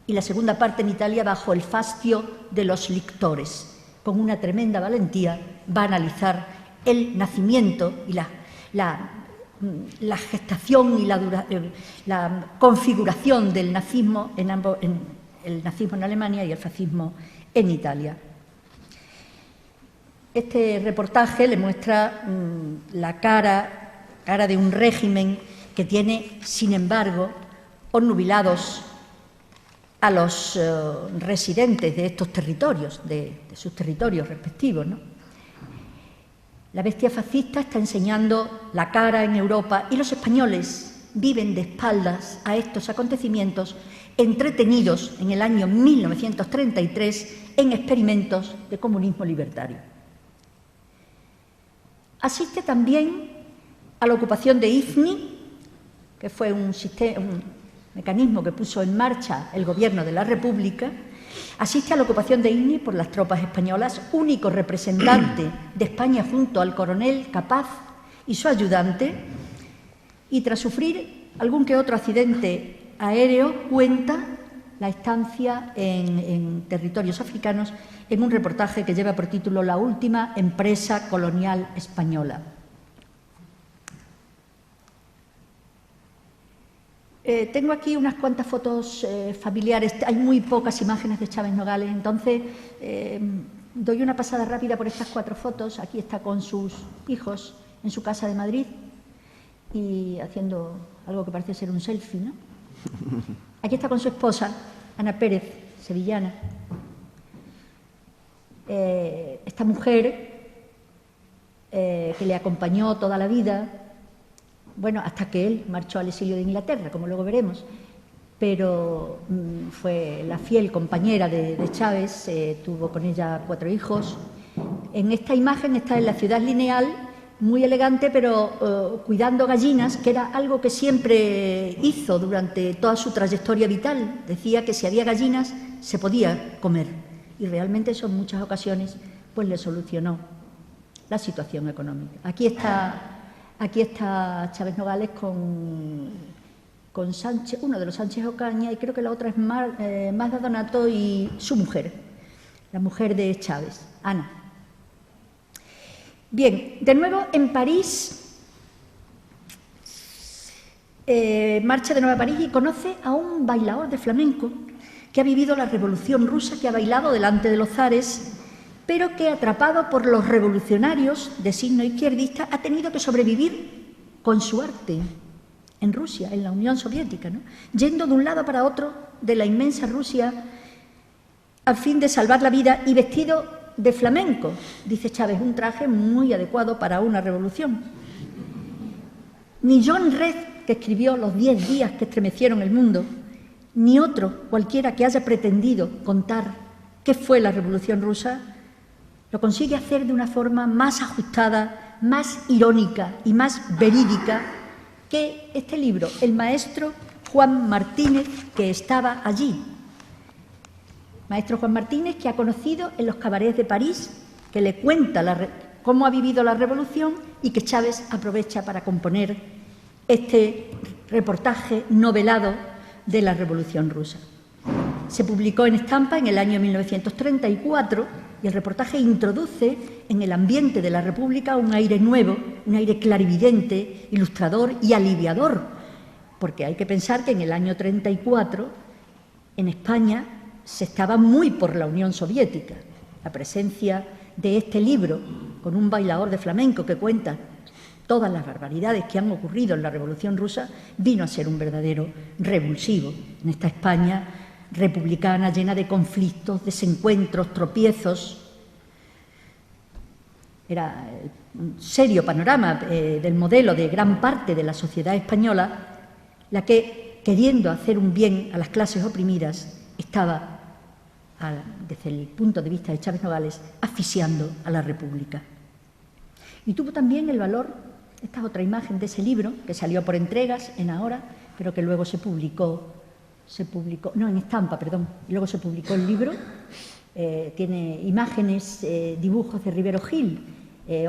S5: y la segunda parte en Italia bajo el fastio de los lictores. Con una tremenda valentía va a analizar el nacimiento y la gestación y la configuración del nazismo el nazismo en Alemania y el fascismo en Italia. Este reportaje le muestra la cara de un régimen que tiene, sin embargo, obnubilados a los residentes de estos territorios, de sus territorios respectivos, ¿no? La bestia fascista está enseñando la cara en Europa y los españoles viven de espaldas a estos acontecimientos, entretenidos en el año 1933 en experimentos de comunismo libertario. Asiste también a la ocupación de Ifni, que fue un mecanismo que puso en marcha el Gobierno de la República. Asiste a la ocupación de Ifni por las tropas españolas, único representante de España junto al coronel Capaz y su ayudante, y tras sufrir algún que otro accidente aéreo, cuenta la estancia en territorios africanos en un reportaje que lleva por título «La última empresa colonial española». Tengo aquí unas cuantas fotos familiares, hay muy pocas imágenes de Chávez Nogales, entonces doy una pasada rápida por estas 4 fotos. Aquí está con sus hijos en su casa de Madrid y haciendo algo que parece ser un selfie, ¿no? Aquí está con su esposa, Ana Pérez, sevillana. Esta mujer que le acompañó toda la vida, bueno, hasta que él marchó al exilio de Inglaterra, como luego veremos, pero fue la fiel compañera de Chávez, tuvo con ella 4 hijos. En esta imagen está en la Ciudad Lineal, muy elegante, pero cuidando gallinas, que era algo que siempre hizo durante toda su trayectoria vital. Decía que si había gallinas se podía comer, y realmente eso en muchas ocasiones pues le solucionó la situación económica. Aquí está Chávez Nogales con Sánchez, uno de los Sánchez Ocaña, y creo que la otra es Magda Donato y su mujer, la mujer de Chávez, Ana. Bien, de nuevo en París, marcha de nuevo a París y conoce a un bailador de flamenco que ha vivido la Revolución Rusa, que ha bailado delante de los zares, pero que, atrapado por los revolucionarios de signo izquierdista, ha tenido que sobrevivir con su arte en Rusia, en la Unión Soviética, ¿no? Yendo de un lado para otro de la inmensa Rusia a fin de salvar la vida y vestido de flamenco, dice Chávez, un traje muy adecuado para una revolución. Ni John Red, que escribió Los 10 días que estremecieron el mundo, ni otro cualquiera que haya pretendido contar qué fue la Revolución Rusa, lo consigue hacer de una forma más ajustada, más irónica y más verídica que este libro, el maestro Juan Martínez, que estaba allí. Maestro Juan Martínez, que ha conocido en los cabarets de París, que le cuenta cómo ha vivido la Revolución y que Chávez aprovecha para componer este reportaje novelado de la Revolución Rusa. Se publicó en estampa en el año 1934 y el reportaje introduce en el ambiente de la República un aire nuevo, un aire clarividente, ilustrador y aliviador, porque hay que pensar que en el año 34 en España se estaba muy por la Unión Soviética. La presencia de este libro, con un bailador de flamenco que cuenta todas las barbaridades que han ocurrido en la Revolución Rusa, vino a ser un verdadero revulsivo en esta España republicana llena de conflictos, desencuentros, tropiezos. Era un serio panorama del modelo de gran parte de la sociedad española, la que, queriendo hacer un bien a las clases oprimidas, estaba, desde el punto de vista de Chávez Nogales, asfixiando a la República. Y tuvo también el valor, esta es otra imagen de ese libro, que salió por entregas en Ahora, pero que luego se publicó, en estampa, perdón, y luego se publicó el libro. Tiene imágenes, dibujos de Rivero Gil,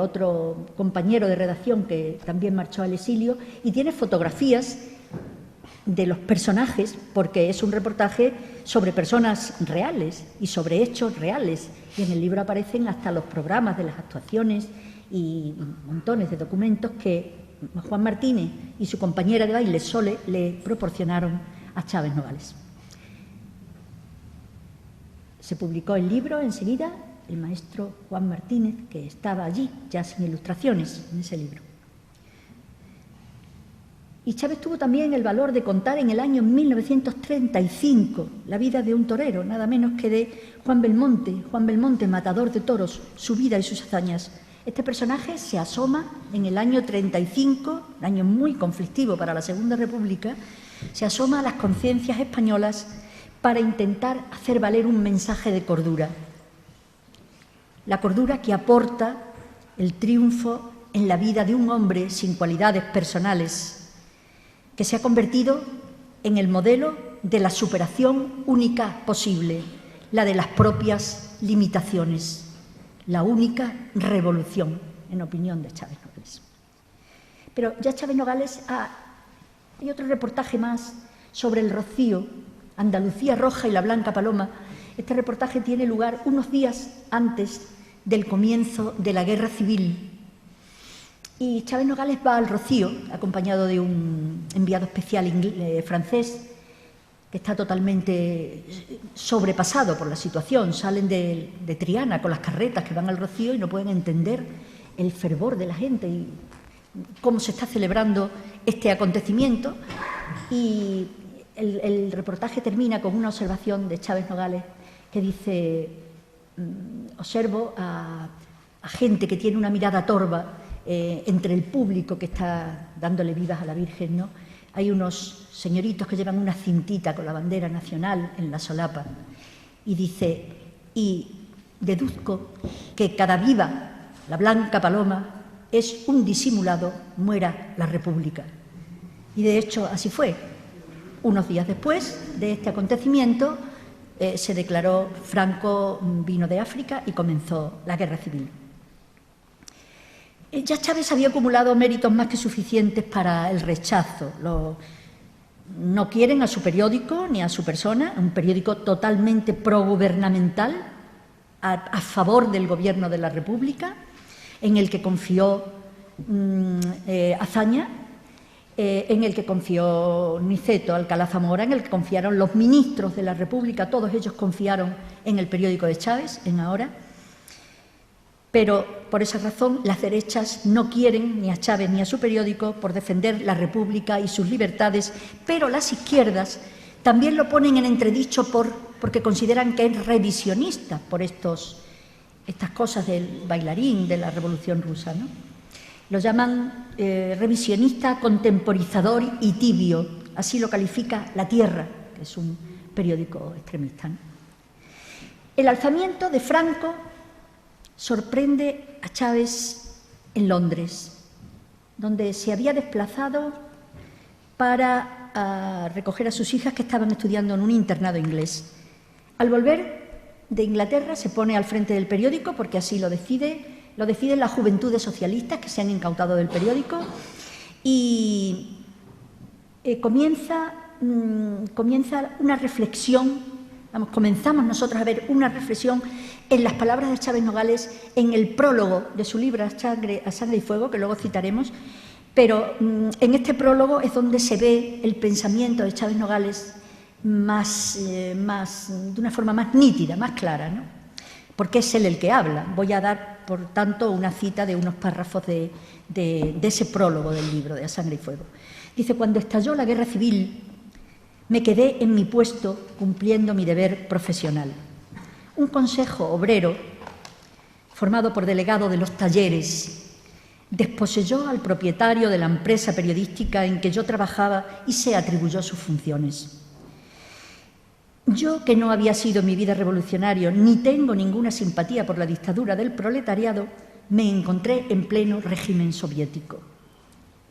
S5: otro compañero de redacción que también marchó al exilio, y tiene fotografías de los personajes, porque es un reportaje sobre personas reales y sobre hechos reales, y en el libro aparecen hasta los programas de las actuaciones y montones de documentos que Juan Martínez y su compañera de baile Sole le proporcionaron a Chávez Nogales. Se publicó el libro enseguida, el maestro Juan Martínez, que estaba allí, ya sin ilustraciones, en ese libro. Y Chávez tuvo también el valor de contar en el año 1935 la vida de un torero, nada menos que de Juan Belmonte, matador de toros, su vida y sus hazañas. Este personaje se asoma en el año 35, un año muy conflictivo para la Segunda República, se asoma a las conciencias españolas para intentar hacer valer un mensaje de cordura. La cordura que aporta el triunfo en la vida de un hombre sin cualidades personales, que se ha convertido en el modelo de la superación única posible, la de las propias limitaciones, la única revolución, en opinión de Chávez Nogales. Pero ya Chávez Nogales hay otro reportaje más sobre el Rocío, Andalucía Roja y la Blanca Paloma. Este reportaje tiene lugar unos días antes del comienzo de la Guerra Civil. Y Chávez Nogales va al Rocío, acompañado de un enviado especial francés, que está totalmente sobrepasado por la situación. Salen de Triana con las carretas que van al Rocío y no pueden entender el fervor de la gente y cómo se está celebrando este acontecimiento. Y el reportaje termina con una observación de Chávez Nogales que dice: observo a gente que tiene una mirada torva entre el público que está dándole vivas a la Virgen, ¿no? Hay unos señoritos que llevan una cintita con la bandera nacional en la solapa, y dice: y deduzco que cada viva la Blanca Paloma es un disimulado, muera la República. Y de hecho así fue. Unos días después de este acontecimiento se declaró Franco vino de África y comenzó la Guerra Civil. Ya Chávez había acumulado méritos más que suficientes para el rechazo. No quieren a su periódico ni a su persona, un periódico totalmente progubernamental, a favor del gobierno de la República, en el que confió Azaña, en el que confió Niceto, Alcalá Zamora, en el que confiaron los ministros de la República. Todos ellos confiaron en el periódico de Chávez, en Ahora. Pero por esa razón las derechas no quieren ni a Chávez ni a su periódico por defender la República y sus libertades, pero las izquierdas también lo ponen en entredicho porque consideran que es revisionista por estas cosas del bailarín de la Revolución Rusa, ¿no? Lo llaman revisionista, contemporizador y tibio. Así lo califica La Tierra, que es un periódico extremista, ¿no? El alzamiento de Franco sorprende a Chávez en Londres, donde se había desplazado para recoger a sus hijas que estaban estudiando en un internado inglés. Al volver de Inglaterra se pone al frente del periódico, porque así lo deciden las juventudes socialistas que se han incautado del periódico, y comienza una reflexión, comenzamos nosotros a ver una reflexión en las palabras de Chávez Nogales en el prólogo de su libro A Sangre y Fuego, que luego citaremos, pero en este prólogo es donde se ve el pensamiento de Chávez Nogales de una forma más nítida, más clara, ¿no? Porque es él el que habla. Voy a dar, por tanto, una cita de unos párrafos de ese prólogo del libro, de A Sangre y Fuego. Dice: cuando estalló la guerra civil, me quedé en mi puesto cumpliendo mi deber profesional. Un consejo obrero, formado por delegados de los talleres, desposeyó al propietario de la empresa periodística en que yo trabajaba y se atribuyó sus funciones. Yo, que no había sido en mi vida revolucionario ni tengo ninguna simpatía por la dictadura del proletariado, me encontré en pleno régimen soviético.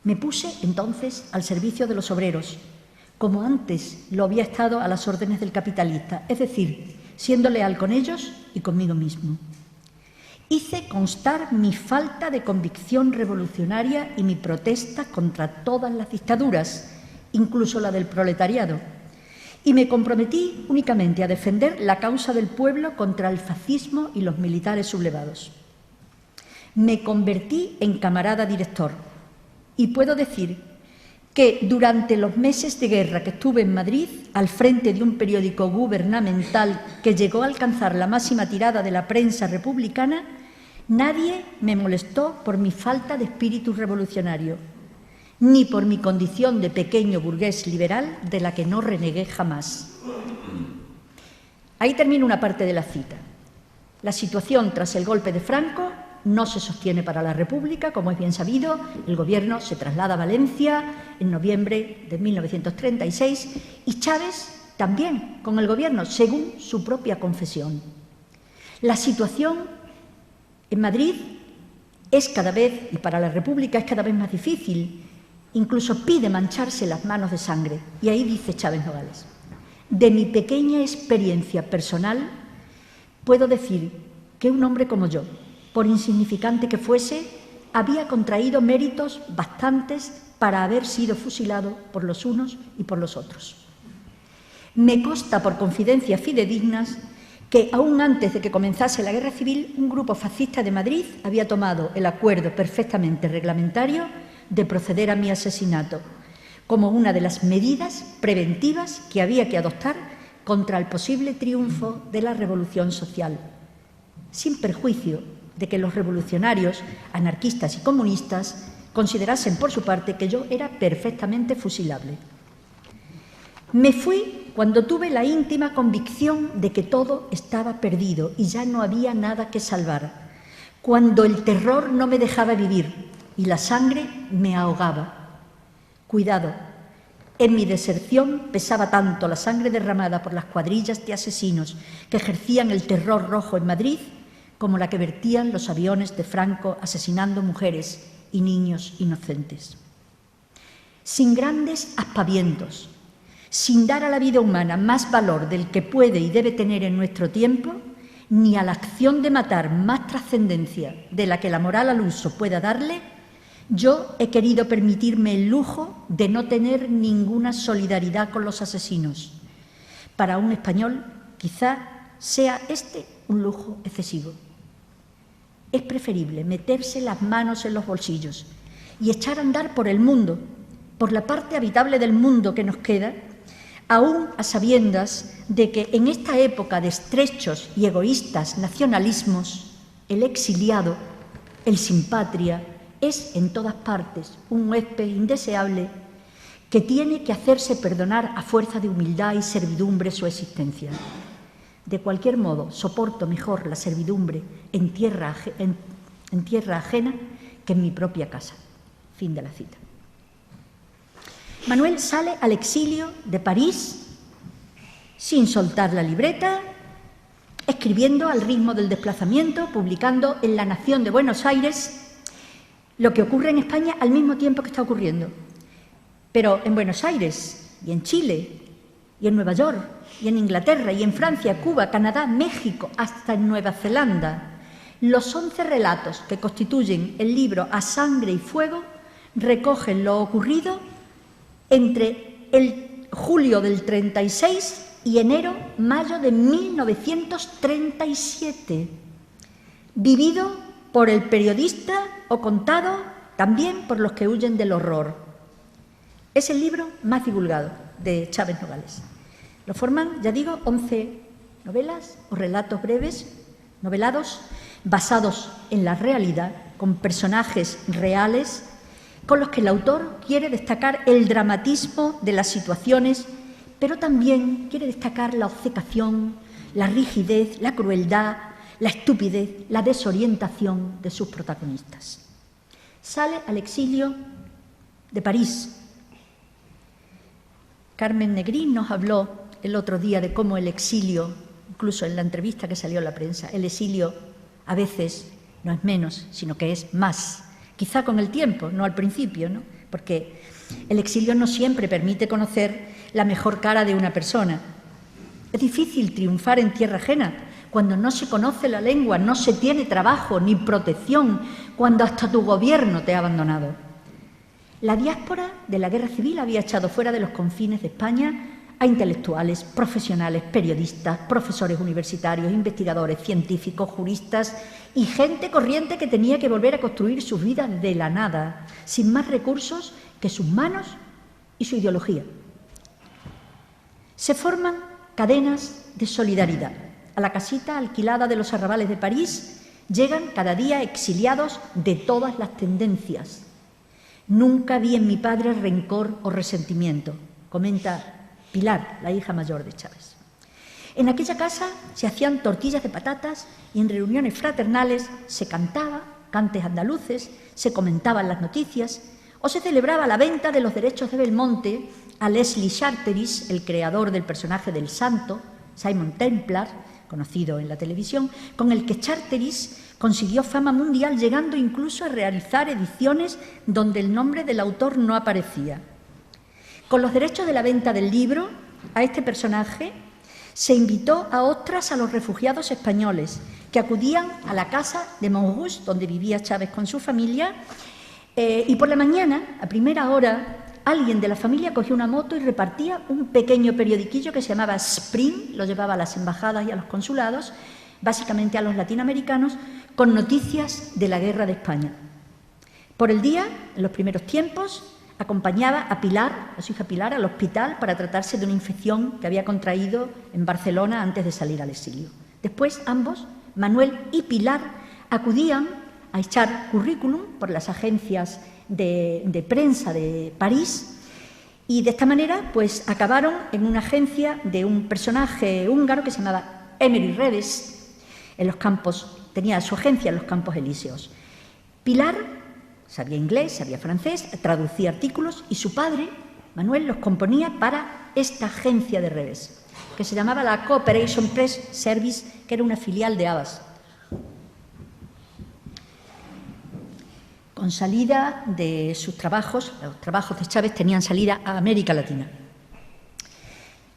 S5: Me puse entonces al servicio de los obreros, como antes lo había estado a las órdenes del capitalista, es decir, siendo leal con ellos y conmigo mismo. Hice constar mi falta de convicción revolucionaria y mi protesta contra todas las dictaduras, incluso la del proletariado, y me comprometí únicamente a defender la causa del pueblo contra el fascismo y los militares sublevados. Me convertí en camarada director y puedo decir que durante los meses de guerra que estuve en Madrid, al frente de un periódico gubernamental que llegó a alcanzar la máxima tirada de la prensa republicana, nadie me molestó por mi falta de espíritu revolucionario, ni por mi condición de pequeño burgués liberal de la que no renegué jamás. Ahí termina una parte de la cita. La situación tras el golpe de Franco no se sostiene para la República, como es bien sabido. El Gobierno se traslada a Valencia en noviembre de 1936 y Chávez también con el Gobierno, según su propia confesión. La situación en Madrid es cada vez, y para la República es cada vez más difícil. Incluso pide mancharse las manos de sangre. Y ahí dice Chávez Nogales: de mi pequeña experiencia personal puedo decir que un hombre como yo, por insignificante que fuese, había contraído méritos bastantes para haber sido fusilado por los unos y por los otros. Me consta por confidencias fidedignas que aún antes de que comenzase la guerra civil, un grupo fascista de Madrid había tomado el acuerdo perfectamente reglamentario de proceder a mi asesinato, como una de las medidas preventivas que había que adoptar contra el posible triunfo de la revolución social, sin perjuicio de que los revolucionarios, anarquistas y comunistas considerasen por su parte que yo era perfectamente fusilable. Me fui cuando tuve la íntima convicción de que todo estaba perdido y ya no había nada que salvar, cuando el terror no me dejaba vivir y la sangre me ahogaba. Cuidado, en mi deserción pesaba tanto la sangre derramada por las cuadrillas de asesinos que ejercían el terror rojo en Madrid como la que vertían los aviones de Franco asesinando mujeres y niños inocentes. Sin grandes aspavientos, sin dar a la vida humana más valor del que puede y debe tener en nuestro tiempo, ni a la acción de matar más trascendencia de la que la moral al uso pueda darle, yo he querido permitirme el lujo de no tener ninguna solidaridad con los asesinos. Para un español, quizá sea este un lujo excesivo. Es preferible meterse las manos en los bolsillos y echar a andar por el mundo, por la parte habitable del mundo que nos queda, aún a sabiendas de que en esta época de estrechos y egoístas nacionalismos, el exiliado, el sin patria, es en todas partes un huésped indeseable que tiene que hacerse perdonar a fuerza de humildad y servidumbre su existencia. De cualquier modo, soporto mejor la servidumbre en tierra ajena que en mi propia casa. Fin de la cita. Manuel sale al exilio de París sin soltar la libreta, escribiendo al ritmo del desplazamiento, publicando en La Nación de Buenos Aires lo que ocurre en España al mismo tiempo que está ocurriendo. Pero en Buenos Aires y en Chile y en Nueva York y en Inglaterra y en Francia, Cuba, Canadá, México, hasta en Nueva Zelanda, los 11 relatos que constituyen el libro A Sangre y Fuego recogen lo ocurrido entre el julio del 36 y enero-mayo de 1937, vivido por el periodista o contado también por los que huyen del horror. Es el libro más divulgado de Chávez Nogales. Lo forman, ya digo, 11 novelas o relatos breves, novelados, basados en la realidad, con personajes reales, con los que el autor quiere destacar el dramatismo de las situaciones, pero también quiere destacar la obcecación, la rigidez, la crueldad, la estupidez, la desorientación de sus protagonistas. Sale al exilio de París. Carmen Negrín nos habló el otro día de cómo el exilio, incluso en la entrevista que salió en la prensa, el exilio a veces no es menos, sino que es más. Quizá con el tiempo, no al principio, ¿no? Porque el exilio no siempre permite conocer la mejor cara de una persona. Es difícil triunfar en tierra ajena cuando no se conoce la lengua, no se tiene trabajo ni protección, cuando hasta tu gobierno te ha abandonado. La diáspora de la guerra civil había echado fuera de los confines de España a intelectuales, profesionales, periodistas, profesores universitarios, investigadores, científicos, juristas y gente corriente que tenía que volver a construir sus vidas de la nada, sin más recursos que sus manos y su ideología. Se forman cadenas de solidaridad. A la casita alquilada de los arrabales de París llegan cada día exiliados de todas las tendencias. Nunca vi en mi padre rencor o resentimiento, comenta Pilar, la hija mayor de Chávez. En aquella casa se hacían tortillas de patatas y en reuniones fraternales se cantaba cantes andaluces, se comentaban las noticias o se celebraba la venta de los derechos de Belmonte a Leslie Charteris, el creador del personaje del Santo, Simon Templar, conocido en la televisión, con el que Charteris consiguió fama mundial, llegando incluso a realizar ediciones donde el nombre del autor no aparecía. Con los derechos de la venta del libro, a este personaje se invitó a ostras a los refugiados españoles que acudían a la casa de Montrouge, donde vivía Chávez con su familia, y por la mañana, a primera hora, alguien de la familia cogió una moto y repartía un pequeño periodiquillo que se llamaba Spring, lo llevaba a las embajadas y a los consulados, básicamente a los latinoamericanos, con noticias de la guerra de España. Por el día, en los primeros tiempos, acompañaba a Pilar, a su hija Pilar, al hospital para tratarse de una infección que había contraído en Barcelona antes de salir al exilio. Después, ambos, Manuel y Pilar, acudían a echar currículum por las agencias de prensa de París y de esta manera pues acabaron en una agencia de un personaje húngaro que se llamaba Emery Redes, en los campos, tenía su agencia en los Campos Elíseos. Pilar sabía inglés, sabía francés, traducía artículos y su padre, Manuel, los componía para esta agencia de Redes, que se llamaba la Cooperation Press Service, que era una filial de Havas. Con salida de sus trabajos, los trabajos de Chávez tenían salida a América Latina.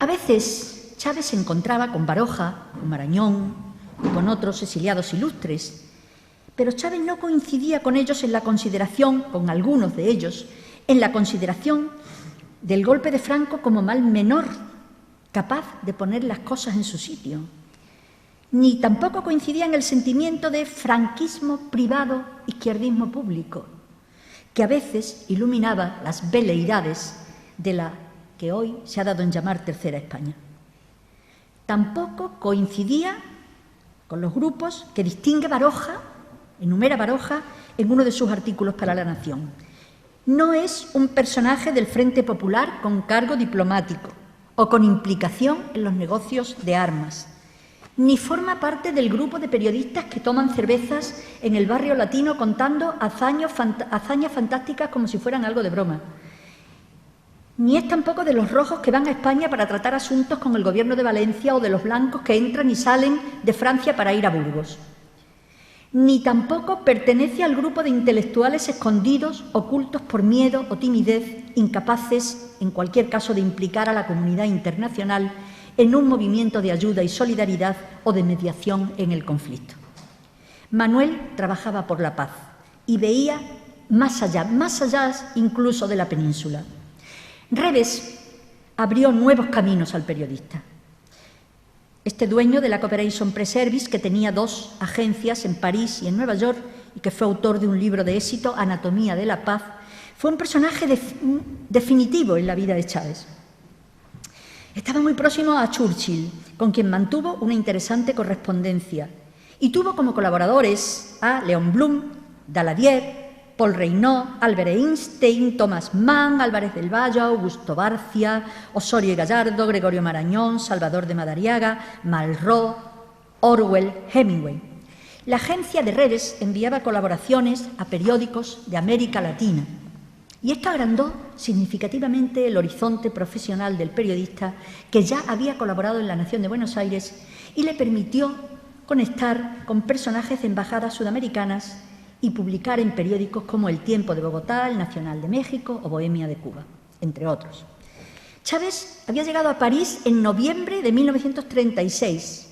S5: A veces Chávez se encontraba con Baroja, con Marañón y con otros exiliados ilustres, pero Chávez no coincidía con ellos en la consideración, con algunos de ellos, en la consideración del golpe de Franco como mal menor, capaz de poner las cosas en su sitio. Ni tampoco coincidía en el sentimiento de franquismo privado, izquierdismo público, que a veces iluminaba las veleidades de la que hoy se ha dado en llamar Tercera España. Tampoco coincidía con los grupos que distingue Baroja, enumera Baroja en uno de sus artículos para La Nación. No es un personaje del Frente Popular con cargo diplomático o con implicación en los negocios de armas. ni forma parte del grupo de periodistas que toman cervezas en el barrio latino contando hazañas fantásticas como si fueran algo de broma. Ni es tampoco de los rojos que van a España para tratar asuntos con el gobierno de Valencia o de los blancos que entran y salen de Francia para ir a Burgos. Ni tampoco pertenece al grupo de intelectuales escondidos, ocultos por miedo o timidez, incapaces, en cualquier caso, de implicar a la comunidad internacional en un movimiento de ayuda y solidaridad o de mediación en el conflicto. Manuel trabajaba por la paz y veía más allá incluso de la península. Reves abrió nuevos caminos al periodista. Este dueño de la Cooperation Press Service, que tenía 2 agencias en París y en Nueva York y que fue autor de un libro de éxito, Anatomía de la Paz, fue un personaje definitivo en la vida de Chávez. Estaba muy próximo a Churchill, con quien mantuvo una interesante correspondencia, y tuvo como colaboradores a Léon Blum, Daladier, Paul Reynaud, Albert Einstein, Thomas Mann, Álvarez del Valle, Augusto Barcia, Osorio y Gallardo, Gregorio Marañón, Salvador de Madariaga, Malraux, Orwell, Hemingway. La agencia de Reves enviaba colaboraciones a periódicos de América Latina y esto agrandó significativamente el horizonte profesional del periodista, que ya había colaborado en La Nación de Buenos Aires, y le permitió conectar con personajes de embajadas sudamericanas y publicar en periódicos como El Tiempo de Bogotá, El Nacional de México o Bohemia de Cuba, entre otros. Chávez había llegado a París en noviembre de 1936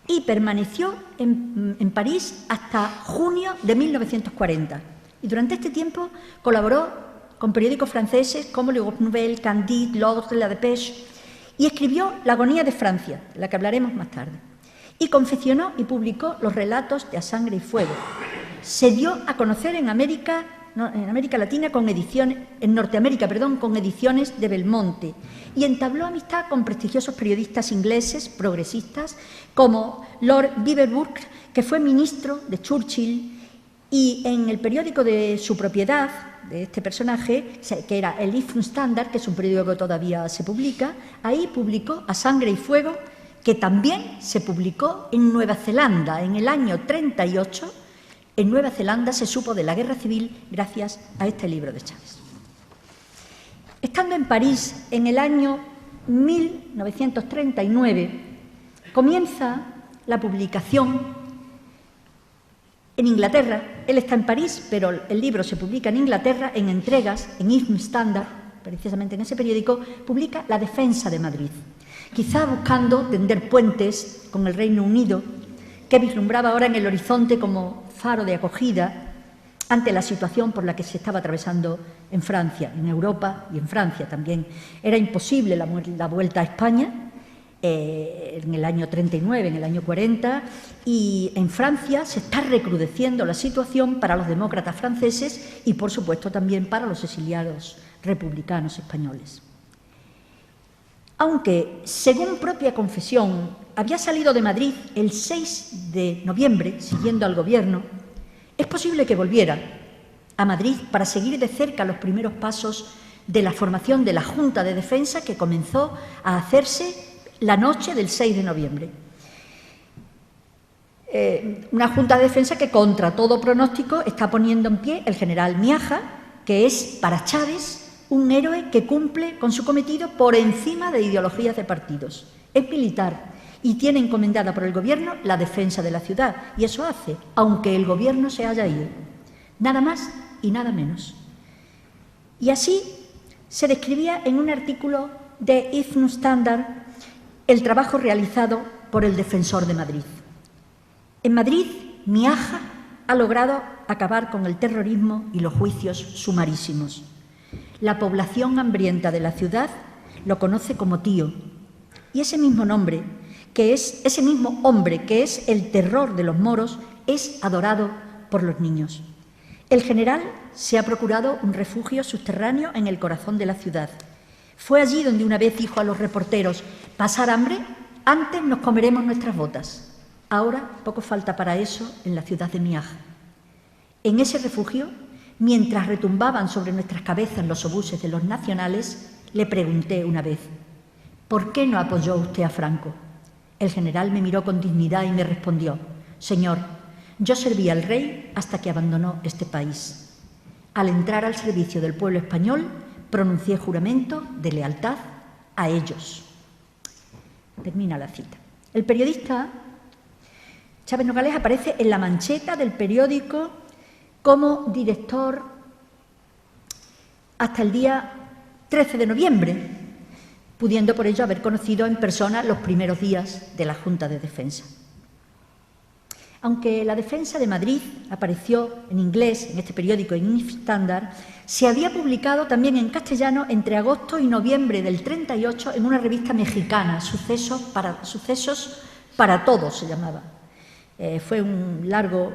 S5: y permaneció en París hasta junio de 1940. Y durante este tiempo colaboró con periódicos franceses como Le Groupe Nouvelle, Candide, L'Ordre, La Dépêche, y escribió La agonía de Francia, de la que hablaremos más tarde. Y confeccionó y publicó los relatos de A Sangre y Fuego. Se dio a conocer en Norteamérica con ediciones de Belmonte, y entabló amistad con prestigiosos periodistas ingleses progresistas como Lord Beaverbrook, que fue ministro de Churchill, y en el periódico de su propiedad, de este personaje, que era el Evening Standard, que es un periódico que todavía se publica, ahí publicó A Sangre y Fuego, que también se publicó en Nueva Zelanda en el año 38. En Nueva Zelanda se supo de la guerra civil gracias a este libro de Chávez. Estando en París en el año 1939, comienza la publicación en Inglaterra. Él está en París, pero el libro se publica en Inglaterra en entregas, en Evening Standard, precisamente en ese periódico, publica La Defensa de Madrid, quizá buscando tender puentes con el Reino Unido, que vislumbraba ahora en el horizonte como faro de acogida ante la situación por la que se estaba atravesando en Francia, en Europa y en Francia también. Era imposible la vuelta a España en el año 39, en el año 40, y en Francia se está recrudeciendo la situación para los demócratas franceses y, por supuesto, también para los exiliados republicanos españoles. Aunque, según propia confesión, había salido de Madrid el 6 de noviembre, siguiendo al gobierno, es posible que volviera a Madrid para seguir de cerca los primeros pasos de la formación de la Junta de Defensa, que comenzó a hacerse la noche del 6 de noviembre. Una Junta de Defensa que, contra todo pronóstico, está poniendo en pie el general Miaja, que es para Chávez un héroe que cumple con su cometido por encima de ideologías de partidos. Es militar y tiene encomendada por el gobierno la defensa de la ciudad, y eso hace, aunque el gobierno se haya ido. Nada más y nada menos. Y así se describía en un artículo de Evening Standard el trabajo realizado por el Defensor de Madrid. En Madrid, Miaja ha logrado acabar con el terrorismo y los juicios sumarísimos. La población hambrienta de la ciudad lo conoce como tío, y ese mismo hombre, que es el terror de los moros, es adorado por los niños. El general se ha procurado un refugio subterráneo en el corazón de la ciudad. Fue allí donde una vez dijo a los reporteros: ¿pasar hambre? Antes nos comeremos nuestras botas. Ahora poco falta para eso en la ciudad de Miaja. En ese refugio, mientras retumbaban sobre nuestras cabezas los obuses de los nacionales, le pregunté una vez: ¿por qué no apoyó usted a Franco? El general me miró con dignidad y me respondió: «Señor, yo serví al rey hasta que abandonó este país. Al entrar al servicio del pueblo español, pronuncié juramento de lealtad a ellos». Termina la cita. El periodista Chávez Nogales aparece en la mancheta del periódico como director hasta el día 13 de noviembre, pudiendo por ello haber conocido en persona los primeros días de la Junta de Defensa. Aunque La Defensa de Madrid apareció en inglés en este periódico en Standard, se había publicado también en castellano entre agosto y noviembre del 38 en una revista mexicana, Sucesos para Todos se llamaba. Fue un largo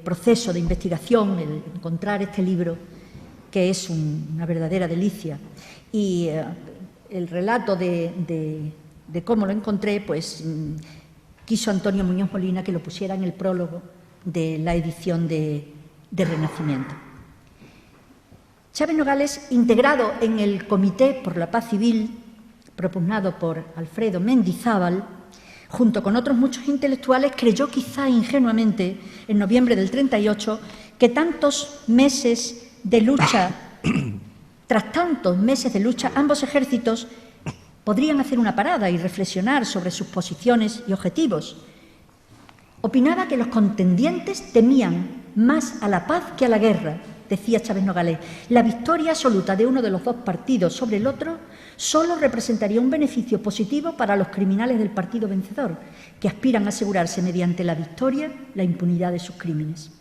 S5: proceso de investigación el encontrar este libro, que es una verdadera delicia. Y el relato de cómo lo encontré, pues quiso Antonio Muñoz Molina que lo pusiera en el prólogo de la edición de Renacimiento. Chávez Nogales, integrado en el Comité por la Paz Civil, propugnado por Alfredo Mendizábal, junto con otros muchos intelectuales, creyó quizá ingenuamente, en noviembre del 38, que tantos meses de lucha, tras tantos meses de lucha, ambos ejércitos podrían hacer una parada y reflexionar sobre sus posiciones y objetivos. Opinaba que los contendientes temían más a la paz que a la guerra, decía Chávez Nogales. La victoria absoluta de uno de los dos partidos sobre el otro solo representaría un beneficio positivo para los criminales del partido vencedor, que aspiran a asegurarse mediante la victoria la impunidad de sus crímenes.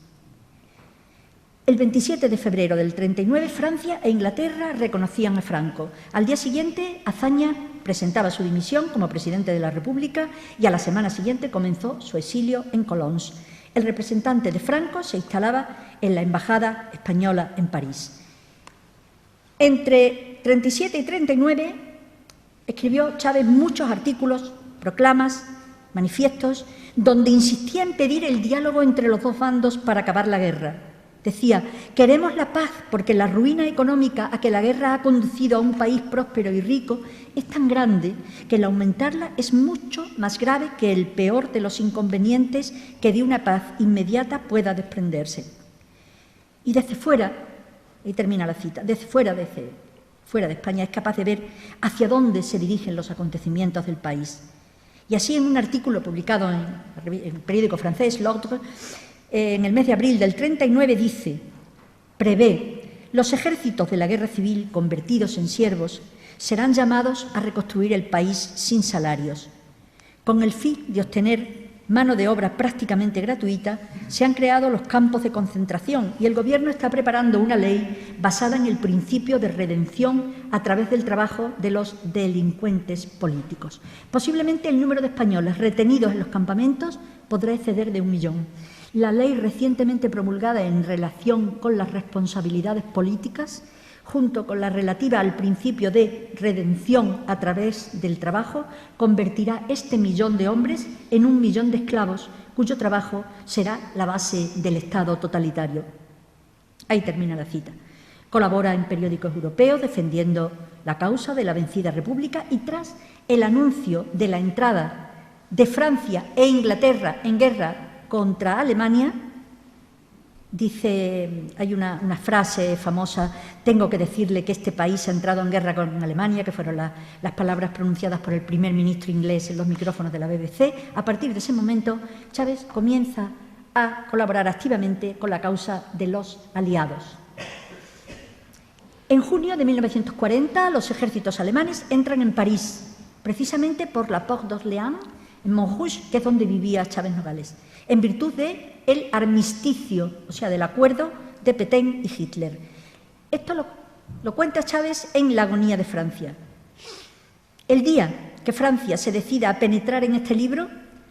S5: El 27 de febrero del 39, Francia e Inglaterra reconocían a Franco. Al día siguiente, Azaña presentaba su dimisión como presidente de la República y a la semana siguiente comenzó su exilio en Colons. El representante de Franco se instalaba en la Embajada Española en París. Entre 37 y 39 escribió Chávez muchos artículos, proclamas, manifiestos, donde insistía en pedir el diálogo entre los dos bandos para acabar la guerra. Decía: queremos la paz porque la ruina económica a que la guerra ha conducido a un país próspero y rico es tan grande que el aumentarla es mucho más grave que el peor de los inconvenientes que de una paz inmediata pueda desprenderse. Y desde fuera, y termina la cita, desde fuera de España es capaz de ver hacia dónde se dirigen los acontecimientos del país. Y así, en un artículo publicado en el periódico francés L'Ordre, en el mes de abril del 39, dice: prevé, los ejércitos de la guerra civil convertidos en siervos serán llamados a reconstruir el país sin salarios. Con el fin de obtener mano de obra prácticamente gratuita, se han creado los campos de concentración y el Gobierno está preparando una ley basada en el principio de redención a través del trabajo de los delincuentes políticos. Posiblemente el número de españoles retenidos en los campamentos podrá exceder de 1 millón. La ley recientemente promulgada en relación con las responsabilidades políticas, junto con la relativa al principio de redención a través del trabajo, convertirá este 1 millón de hombres en 1 millón de esclavos, cuyo trabajo será la base del Estado totalitario. Ahí termina la cita. Colabora en periódicos europeos defendiendo la causa de la vencida República y tras el anuncio de la entrada de Francia e Inglaterra en guerra contra Alemania, dice, hay una frase famosa: tengo que decirle que este país ha entrado en guerra con Alemania, que fueron las palabras pronunciadas por el primer ministro inglés en los micrófonos de la BBC. A partir de ese momento, Chávez comienza a colaborar activamente con la causa de los aliados. En junio de 1940, los ejércitos alemanes entran en París, precisamente por la Porte d'Orléans, en Montrouge, que es donde vivía Chávez Nogales, en virtud del armisticio, o sea, del acuerdo de Pétain y Hitler. Esto lo cuenta Chávez en La agonía de Francia. El día que Francia se decida a penetrar en este libro,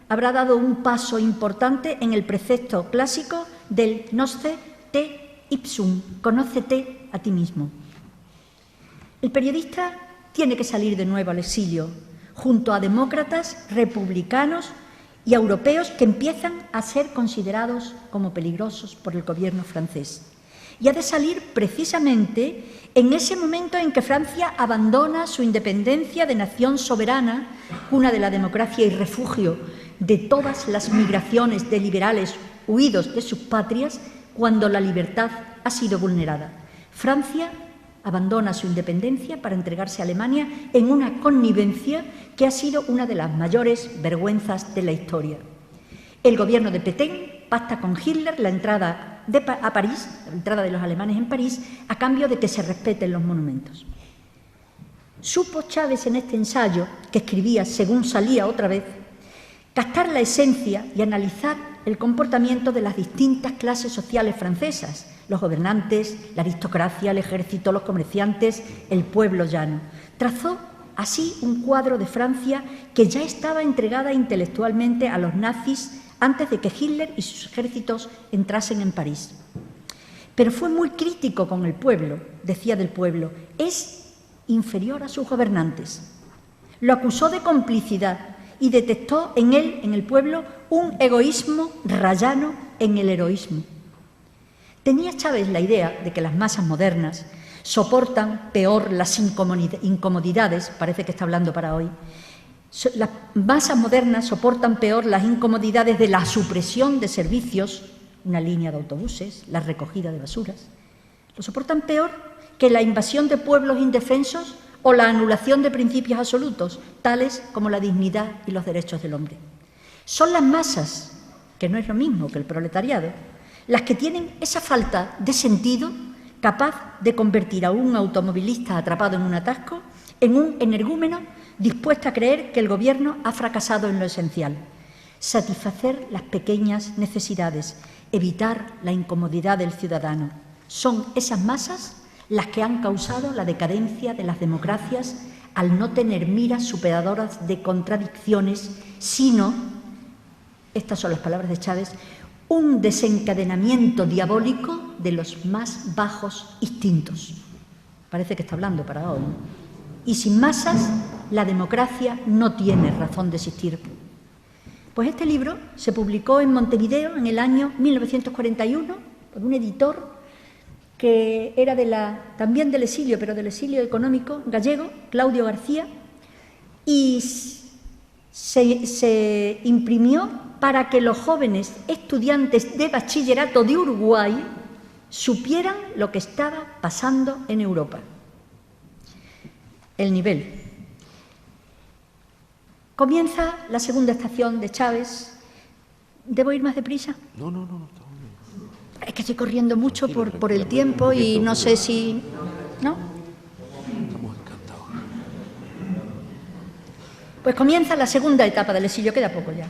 S5: habrá dado un paso importante en el precepto clásico del nosce te ipsum, conócete a ti mismo. El periodista tiene que salir de nuevo al exilio, junto a demócratas, republicanos y europeos que empiezan a ser considerados como peligrosos por el gobierno francés. Y ha de salir precisamente en ese momento en que Francia abandona su independencia de nación soberana cuna de la democracia y refugio de todas las migraciones de liberales huidos de sus patrias cuando la libertad ha sido vulnerada. Francia abandona su independencia para entregarse a Alemania en una connivencia que ha sido una de las mayores vergüenzas de la historia. El gobierno de Pétain pacta con Hitler la entrada a París, la entrada de los alemanes en París, a cambio de que se respeten los monumentos. Supo Chávez en este ensayo, que escribía según salía otra vez, captar la esencia y analizar el comportamiento de las distintas clases sociales francesas, los gobernantes, la aristocracia, el ejército, los comerciantes, el pueblo llano. Trazó así un cuadro de Francia que ya estaba entregada intelectualmente a los nazis antes de que Hitler y sus ejércitos entrasen en París. Pero fue muy crítico con el pueblo, decía del pueblo, es inferior a sus gobernantes. Lo acusó de complicidad y detectó en él, en el pueblo, un egoísmo rayano en el heroísmo. Tenía Chávez la idea de que las masas modernas soportan peor las incomodidades, parece que está hablando para hoy, las masas modernas soportan peor las incomodidades de la supresión de servicios, una línea de autobuses, la recogida de basuras, lo soportan peor que la invasión de pueblos indefensos o la anulación de principios absolutos, tales como la dignidad y los derechos del hombre. Son las masas, que no es lo mismo que el proletariado, las que tienen esa falta de sentido capaz de convertir a un automovilista atrapado en un atasco en un energúmeno dispuesto a creer que el gobierno ha fracasado en lo esencial. Satisfacer las pequeñas necesidades, evitar la incomodidad del ciudadano. Son esas masas las que han causado la decadencia de las democracias al no tener miras superadoras de contradicciones, sino, estas son las palabras de Chávez, un desencadenamiento diabólico de los más bajos instintos. Parece que está hablando para hoy. Y sin masas, la democracia no tiene razón de existir. Pues este libro se publicó en Montevideo en el año 1941 por un editor que era también del exilio, pero del exilio económico gallego, Claudio García, y se imprimió para que los jóvenes estudiantes de bachillerato de Uruguay supieran lo que estaba pasando en Europa. El nivel. Comienza la segunda estación de Chávez. ¿Debo ir más deprisa?
S3: No.
S5: Es que estoy corriendo mucho por el tiempo y no sé si... ¿No?
S3: Estamos encantados.
S5: Pues comienza la segunda etapa del exilio, queda poco ya.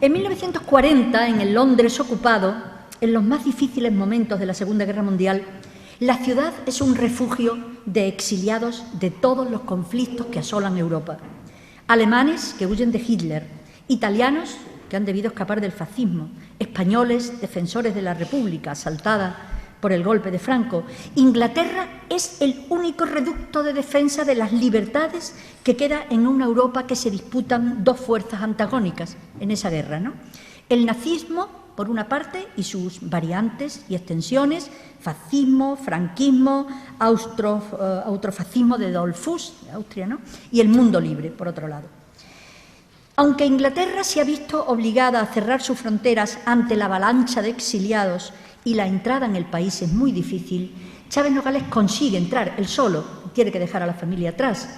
S5: En 1940, en el Londres ocupado, en los más difíciles momentos de la Segunda Guerra Mundial, la ciudad es un refugio de exiliados de todos los conflictos que asolan Europa. Alemanes que huyen de Hitler, italianos que han debido escapar del fascismo, españoles defensores de la República asaltada por el golpe de Franco. Inglaterra es el único reducto de defensa de las libertades que queda en una Europa que se disputan dos fuerzas antagónicas en esa guerra, ¿no? El nazismo, por una parte, y sus variantes y extensiones, fascismo, franquismo, austrofascismo de Dollfuss, de Austria, ¿no? Y el mundo libre, por otro lado. Aunque Inglaterra se ha visto obligada a cerrar sus fronteras ante la avalancha de exiliados y la entrada en el país es muy difícil, Chávez Nogales consigue entrar él solo, tiene que dejar a la familia atrás.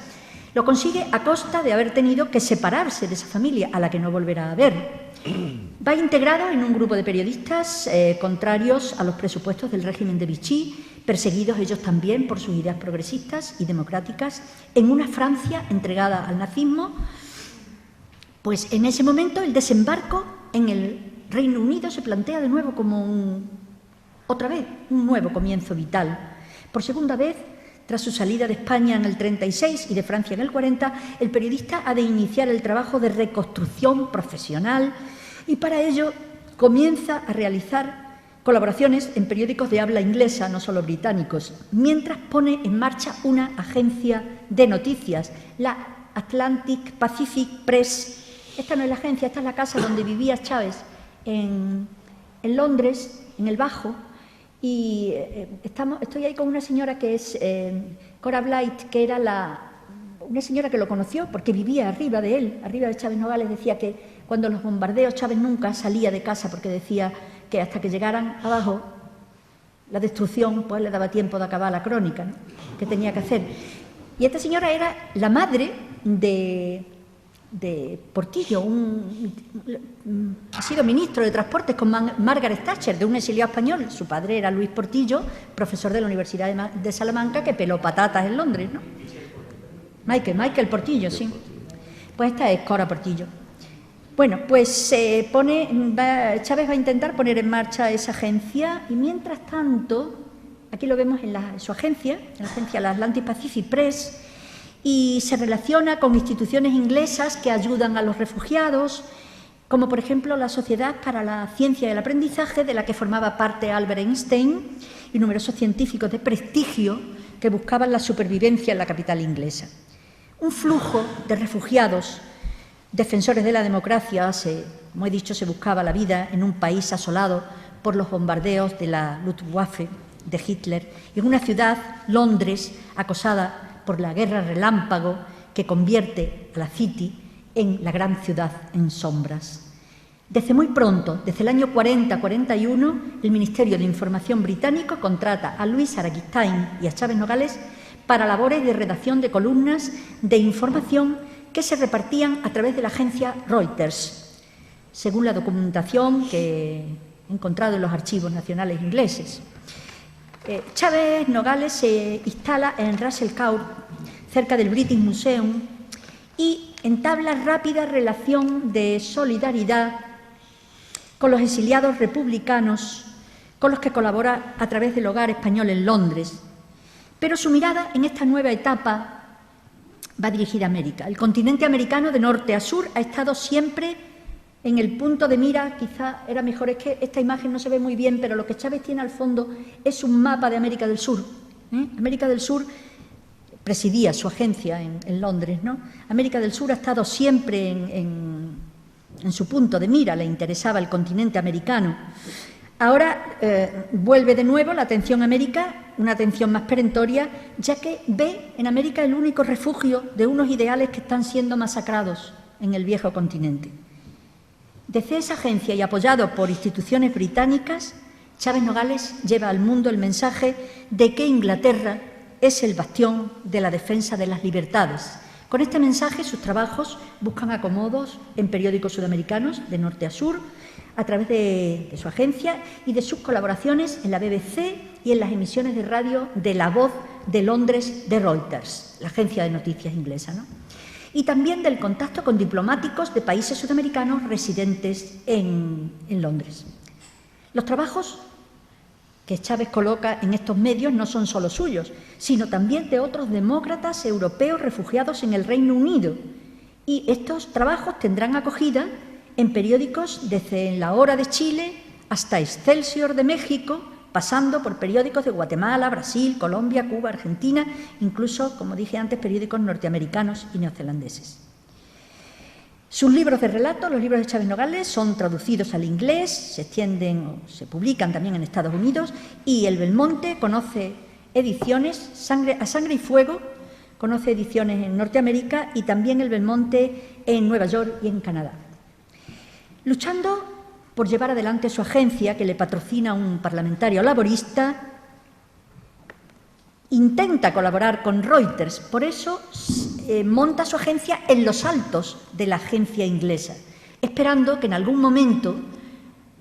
S5: Lo consigue a costa de haber tenido que separarse de esa familia, a la que no volverá a ver. Va integrado en un grupo de periodistas contrarios a los presupuestos del régimen de Vichy, perseguidos ellos también por sus ideas progresistas y democráticas, en una Francia entregada al nazismo. Pues en ese momento el desembarco en el Reino Unido se plantea de nuevo como otra vez un nuevo comienzo vital. Por segunda vez, tras su salida de España en el 36 y de Francia en el 40, el periodista ha de iniciar el trabajo de reconstrucción profesional y para ello comienza a realizar colaboraciones en periódicos de habla inglesa, no solo británicos, mientras pone en marcha una agencia de noticias, la Atlantic Pacific Press. Esta no es la agencia, esta es la casa donde vivía Chávez en Londres, en el Bajo, y estoy ahí con una señora que es Cora Blight, que era la una señora que lo conoció porque vivía arriba de él, arriba de Chávez Nogales, decía que cuando los bombardeos Chávez nunca salía de casa porque decía que hasta que llegaran abajo la destrucción, pues le daba tiempo de acabar la crónica, ¿no?, que tenía que hacer. Y esta señora era la madre de Portillo, ha sido ministro de Transportes con Margaret Thatcher, de un exiliado español. Su padre era Luis Portillo, profesor de la Universidad de Salamanca, que peló patatas en Londres, ¿no? Michael Portillo, sí. Pues esta es Cora Portillo. Bueno, pues Chávez va a intentar poner en marcha esa agencia y mientras tanto, aquí lo vemos en su agencia, la Atlantic Pacific Press, y se relaciona con instituciones inglesas que ayudan a los refugiados, como por ejemplo la Sociedad para la Ciencia y el Aprendizaje, de la que formaba parte Albert Einstein, y numerosos científicos de prestigio que buscaban la supervivencia en la capital inglesa. Un flujo de refugiados, defensores de la democracia, como he dicho, se buscaba la vida en un país asolado por los bombardeos de la Luftwaffe de Hitler, y en una ciudad, Londres, acosada por la guerra relámpago que convierte a la City en la gran ciudad en sombras. Desde muy pronto, desde el año 40-41, el Ministerio de Información británico contrata a Luis Araquistain y a Chávez Nogales para labores de redacción de columnas de información que se repartían a través de la agencia Reuters, según la documentación que he encontrado en los archivos nacionales ingleses. Chávez Nogales se instala en Russell Court, cerca del British Museum, y entabla rápida relación de solidaridad con los exiliados republicanos con los que colabora a través del Hogar Español en Londres. Pero su mirada en esta nueva etapa va dirigida a América. El continente americano de norte a sur ha estado siempre en el punto de mira. Quizá era mejor, es que esta imagen no se ve muy bien, pero lo que Chávez tiene al fondo es un mapa de América del Sur. América del Sur presidía su agencia en Londres, ¿no? América del Sur ha estado siempre en su punto de mira, le interesaba el continente americano. Ahora vuelve de nuevo la atención a América, una atención más perentoria, ya que ve en América el único refugio de unos ideales que están siendo masacrados en el viejo continente. Desde esa agencia y apoyado por instituciones británicas, Chávez Nogales lleva al mundo el mensaje de que Inglaterra es el bastión de la defensa de las libertades. Con este mensaje, sus trabajos buscan acomodos en periódicos sudamericanos de norte a sur, a través de su agencia y de sus colaboraciones en la BBC y en las emisiones de radio de La Voz de Londres de Reuters, la agencia de noticias inglesa, ¿no? Y también del contacto con diplomáticos de países sudamericanos residentes en Londres. Los trabajos que Chávez coloca en estos medios no son solo suyos, sino también de otros demócratas europeos refugiados en el Reino Unido. Y estos trabajos tendrán acogida en periódicos desde La Hora de Chile hasta Excelsior de México, pasando por periódicos de Guatemala, Brasil, Colombia, Cuba, Argentina, incluso, como dije antes, periódicos norteamericanos y neozelandeses. Sus libros de relato, los libros de Chávez Nogales, son traducidos al inglés, se extienden o se publican también en Estados Unidos, y el Belmonte conoce ediciones, A Sangre y Fuego, conoce ediciones en Norteamérica y también el Belmonte en Nueva York y en Canadá. Luchando por llevar adelante su agencia, que le patrocina un parlamentario laborista, intenta colaborar con Reuters, por eso monta su agencia en los altos de la agencia inglesa, esperando que en algún momento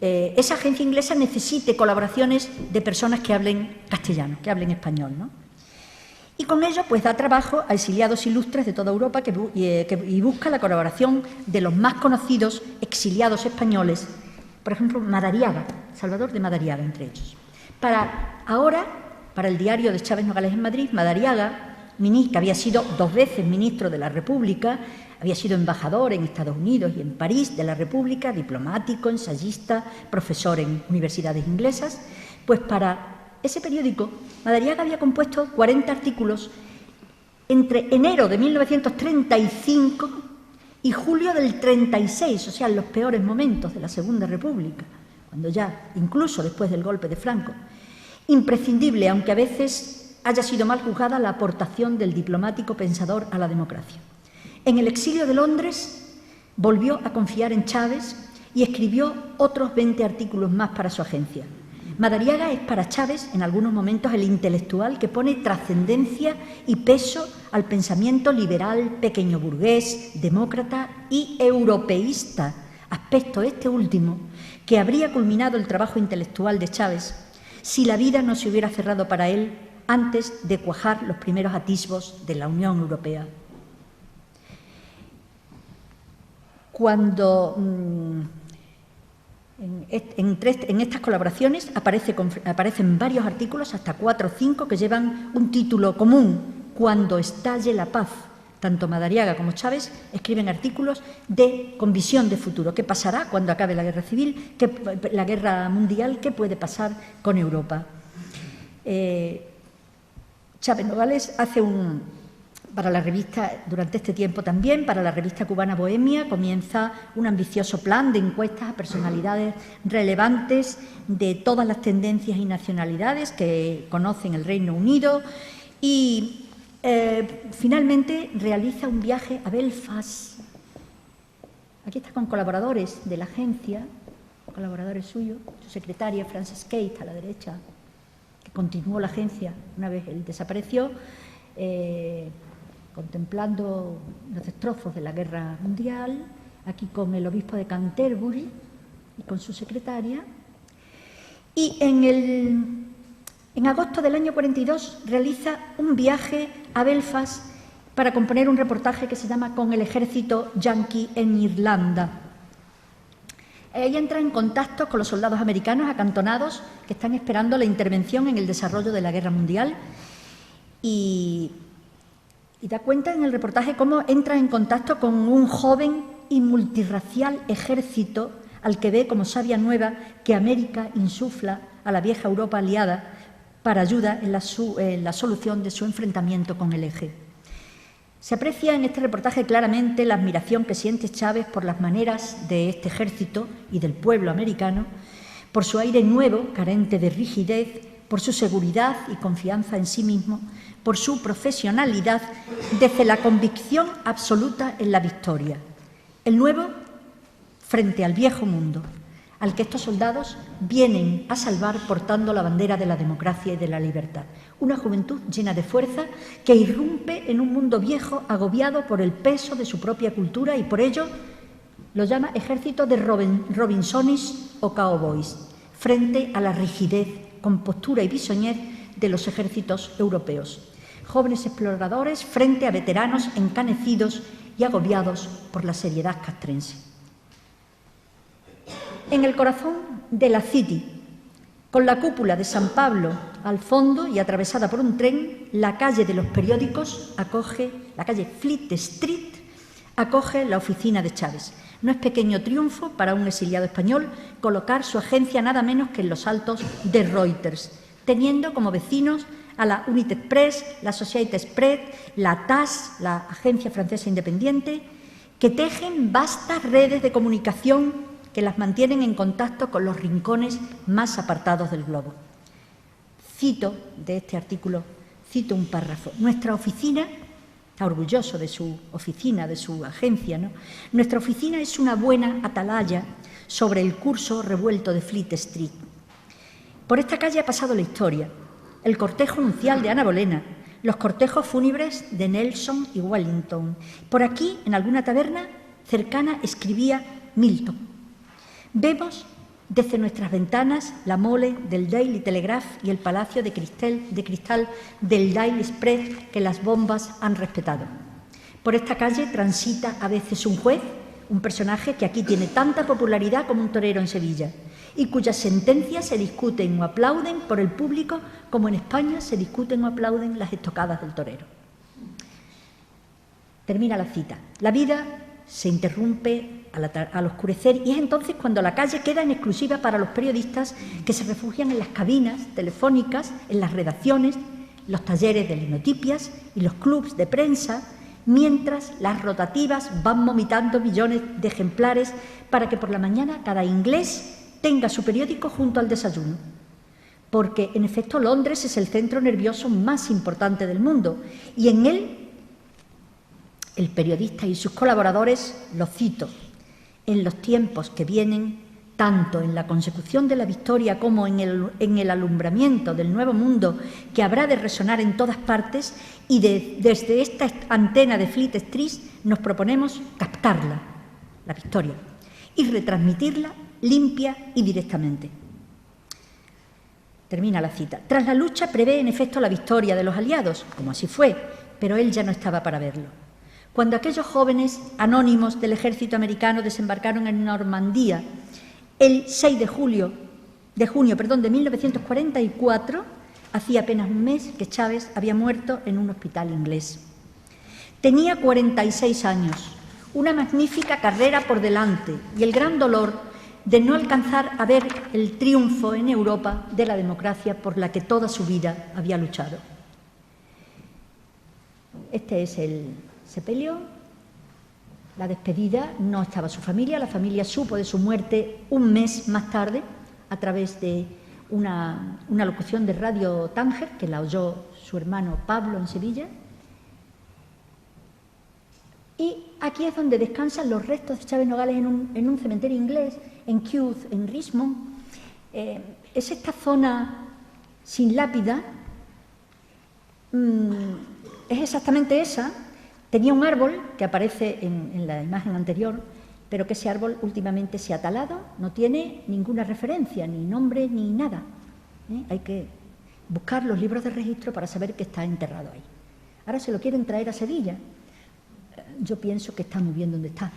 S5: esa agencia inglesa necesite colaboraciones de personas que hablen castellano, que hablen español, ¿no? Y con ello pues da trabajo a exiliados ilustres de toda Europa y busca la colaboración de los más conocidos exiliados españoles, por ejemplo, Madariaga, Salvador de Madariaga, entre ellos. Para el diario de Chávez Nogales en Madrid, Madariaga, que había sido 2 veces ministro de la República, había sido embajador en Estados Unidos y en París de la República, diplomático, ensayista, profesor en universidades inglesas, pues para ese periódico, Madariaga había compuesto 40 artículos entre enero de 1935 y julio del 36, o sea, en los peores momentos de la Segunda República, cuando ya, incluso después del golpe de Franco. Imprescindible, aunque a veces haya sido mal juzgada la aportación del diplomático pensador a la democracia. En el exilio de Londres volvió a confiar en Chávez y escribió otros 20 artículos más para su agencia. Madariaga es para Chávez, en algunos momentos, el intelectual que pone trascendencia y peso al pensamiento liberal, pequeño burgués, demócrata y europeísta, aspecto este último que habría culminado el trabajo intelectual de Chávez si la vida no se hubiera cerrado para él antes de cuajar los primeros atisbos de la Unión Europea. Cuando en estas colaboraciones aparecen varios artículos, hasta 4 o 5, que llevan un título común: Cuando estalle la paz. Tanto Madariaga como Chávez escriben artículos con visión de futuro. ¿Qué pasará cuando acabe la guerra civil, la guerra mundial? ¿Qué puede pasar con Europa? Chávez Nogales hace para la revista, durante este tiempo también, para la revista cubana Bohemia, comienza un ambicioso plan de encuestas a personalidades relevantes de todas las tendencias y nacionalidades que conocen el Reino Unido y finalmente realiza un viaje a Belfast. Aquí está con colaboradores de la agencia, colaboradores suyos, su secretaria Frances Kate a la derecha, que continuó la agencia una vez él desapareció, contemplando los destrozos de la guerra mundial, aquí con el obispo de Canterbury y con su secretaria. Y en agosto del año 42 realiza un viaje a Belfast para componer un reportaje que se llama Con el ejército yanqui en Irlanda. Ella entra en contacto con los soldados americanos acantonados que están esperando la intervención en el desarrollo de la guerra mundial y da cuenta en el reportaje cómo entra en contacto con un joven y multirracial ejército al que ve como savia nueva que América insufla a la vieja Europa aliada para ayuda en la solución de su enfrentamiento con el Eje. Se aprecia en este reportaje claramente la admiración que siente Chávez por las maneras de este ejército y del pueblo americano, por su aire nuevo, carente de rigidez, por su seguridad y confianza en sí mismo, por su profesionalidad, desde la convicción absoluta en la victoria. El nuevo frente al viejo mundo, al que estos soldados vienen a salvar portando la bandera de la democracia y de la libertad. Una juventud llena de fuerza que irrumpe en un mundo viejo agobiado por el peso de su propia cultura y por ello lo llama ejército de Robinsonis o cowboys, frente a la rigidez, compostura y bisoñez de los ejércitos europeos. Jóvenes exploradores frente a veteranos encanecidos y agobiados por la seriedad castrense. En el corazón de la City, con la cúpula de San Pablo al fondo y atravesada por un tren, la calle de los periódicos la calle Fleet Street, acoge la oficina de Chávez. No es pequeño triunfo para un exiliado español colocar su agencia nada menos que en los altos de Reuters, teniendo como vecinos a la United Press, la Société Press, la TAS, la agencia francesa independiente, que tejen vastas redes de comunicación que las mantienen en contacto con los rincones más apartados del globo. Cito de este artículo, cito un párrafo. Nuestra oficina, está orgulloso de su oficina, de su agencia, ¿no? Nuestra oficina es una buena atalaya sobre el curso revuelto de Fleet Street. Por esta calle ha pasado la historia, el cortejo nupcial de Ana Bolena, los cortejos fúnebres de Nelson y Wellington. Por aquí, en alguna taberna cercana, escribía Milton. Vemos desde nuestras ventanas la mole del Daily Telegraph y el palacio de cristal del Daily Express que las bombas han respetado. Por esta calle transita a veces un juez, un personaje que aquí tiene tanta popularidad como un torero en Sevilla y cuyas sentencias se discuten o aplauden por el público como en España se discuten o aplauden las estocadas del torero. Termina la cita. La vida se interrumpe al oscurecer y es entonces cuando la calle queda en exclusiva para los periodistas que se refugian en las cabinas telefónicas, en las redacciones, los talleres de linotipias y los clubs de prensa, mientras las rotativas van vomitando millones de ejemplares para que por la mañana cada inglés tenga su periódico junto al desayuno. porque en efecto Londres es el centro nervioso más importante del mundo y en él el periodista y sus colaboradores, lo cito, en los tiempos que vienen, tanto en la consecución de la victoria como en el alumbramiento del nuevo mundo que habrá de resonar en todas partes, y desde esta antena de Fleet Street nos proponemos captarla, la victoria, y retransmitirla limpia y directamente. Termina la cita. Tras la lucha prevé en efecto la victoria de los aliados, como así fue, pero él ya no estaba para verlo. Cuando aquellos jóvenes anónimos del ejército americano desembarcaron en Normandía el 6 de junio de 1944, hacía apenas un mes que Chávez había muerto en un hospital inglés. Tenía 46 años, una magnífica carrera por delante y el gran dolor de no alcanzar a ver el triunfo en Europa de la democracia por la que toda su vida había luchado. Este es el sepelio, la despedida. No estaba su familia, la familia supo de su muerte un mes más tarde a través de una locución de Radio Tánger, que la oyó su hermano Pablo en Sevilla. Y aquí es donde descansan los restos de Chávez Nogales en un cementerio inglés, en Kew, en Richmond. Es esta zona sin lápida, es exactamente esa. Tenía un árbol que aparece en la imagen anterior, pero que ese árbol últimamente se ha talado, no tiene ninguna referencia, ni nombre, ni nada. Hay que buscar los libros de registro para saber que está enterrado ahí. Ahora se lo quieren traer a Sevilla. Yo pienso que está muy bien donde está.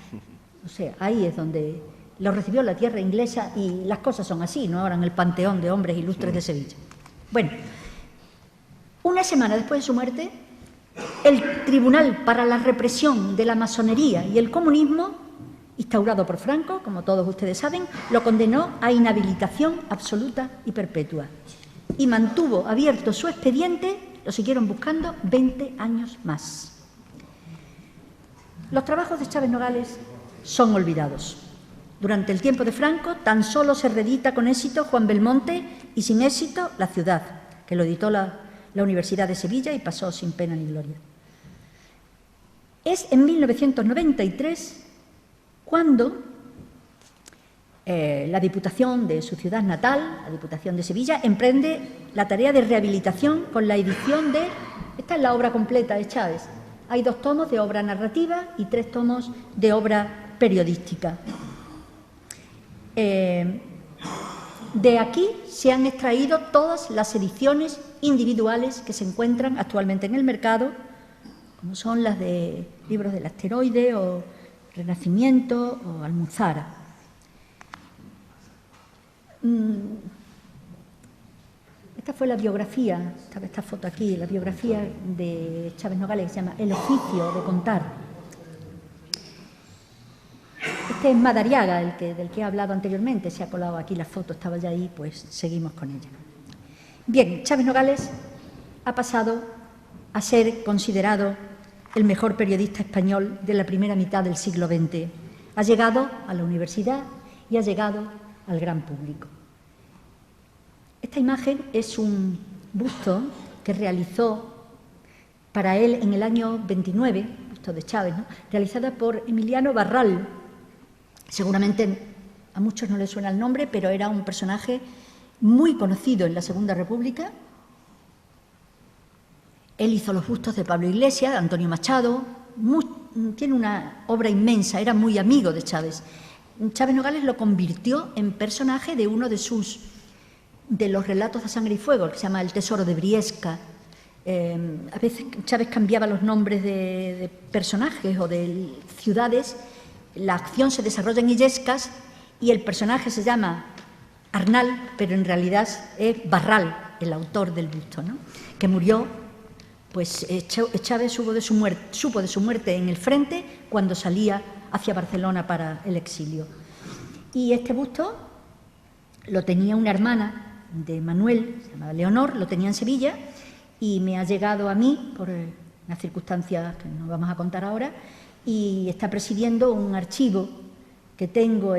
S5: O sea, ahí es donde lo recibió la tierra inglesa y las cosas son así, no ahora en el panteón de hombres ilustres de Sevilla. Bueno, una semana después de su muerte, el Tribunal para la Represión de la Masonería y el Comunismo, instaurado por Franco, como todos ustedes saben, lo condenó a inhabilitación absoluta y perpetua. Y mantuvo abierto su expediente, lo siguieron buscando 20 años más. Los trabajos de Chávez Nogales son olvidados. Durante el tiempo de Franco tan solo se reedita con éxito Juan Belmonte y sin éxito La Ciudad, que lo editó la Universidad de Sevilla y pasó sin pena ni gloria. Es en 1993 cuando la Diputación de su ciudad natal, la Diputación de Sevilla, emprende la tarea de rehabilitación con la edición de... Esta es la obra completa de Chávez. Hay 2 tomos de obra narrativa y 3 tomos de obra periodística. De aquí se han extraído todas las ediciones individuales que se encuentran actualmente en el mercado, como son las de Libros del Asteroide o Renacimiento o Almuzara. Esta fue la biografía, esta foto aquí, la biografía de Chávez Nogales, que se llama El oficio de contar. Este es Madariaga, del que he hablado anteriormente, se ha colado aquí la foto, estaba ya ahí, pues seguimos con ella. Bien, Chávez Nogales ha pasado a ser considerado el mejor periodista español de la primera mitad del siglo XX. Ha llegado a la universidad y ha llegado al gran público. Esta imagen es un busto que realizó para él en el año 29, busto de Chávez, ¿no?, realizada por Emiliano Barral. Seguramente a muchos no les suena el nombre, pero era un personaje muy conocido en la Segunda República. Él hizo los bustos de Pablo Iglesias, de Antonio Machado, tiene una obra inmensa, era muy amigo de Chávez. Chávez Nogales lo convirtió en personaje de uno de los relatos de Sangre y Fuego, que se llama El Tesoro de Briesca. A veces Chávez cambiaba los nombres de personajes o de ciudades. La acción se desarrolla en Illescas y el personaje se llama Arnal, pero en realidad es Barral, el autor del busto, ¿no?, que murió, pues Chávez supo de su muerte en el frente cuando salía hacia Barcelona para el exilio. Y este busto lo tenía una hermana de Manuel, se llamaba Leonor, lo tenía en Sevilla y me ha llegado a mí por unas circunstancias que no vamos a contar ahora, y está presidiendo un archivo que tengo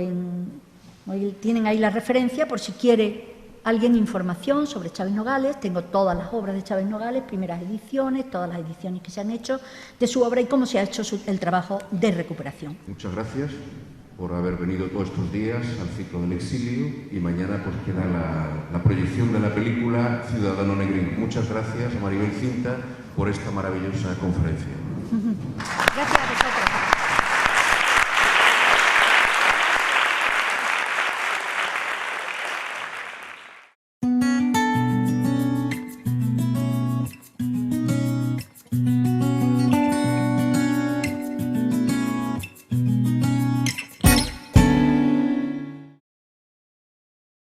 S5: tienen ahí la referencia por si quiere alguien información sobre Chávez Nogales. Tengo todas las obras de Chávez Nogales, primeras ediciones, todas las ediciones que se han hecho de su obra y cómo se ha hecho el trabajo de recuperación.
S4: Muchas gracias por haber venido todos estos días al ciclo del exilio, y mañana pues queda la proyección de la película Ciudadano Negrín. Muchas gracias a Maribel Cinta por esta maravillosa conferencia.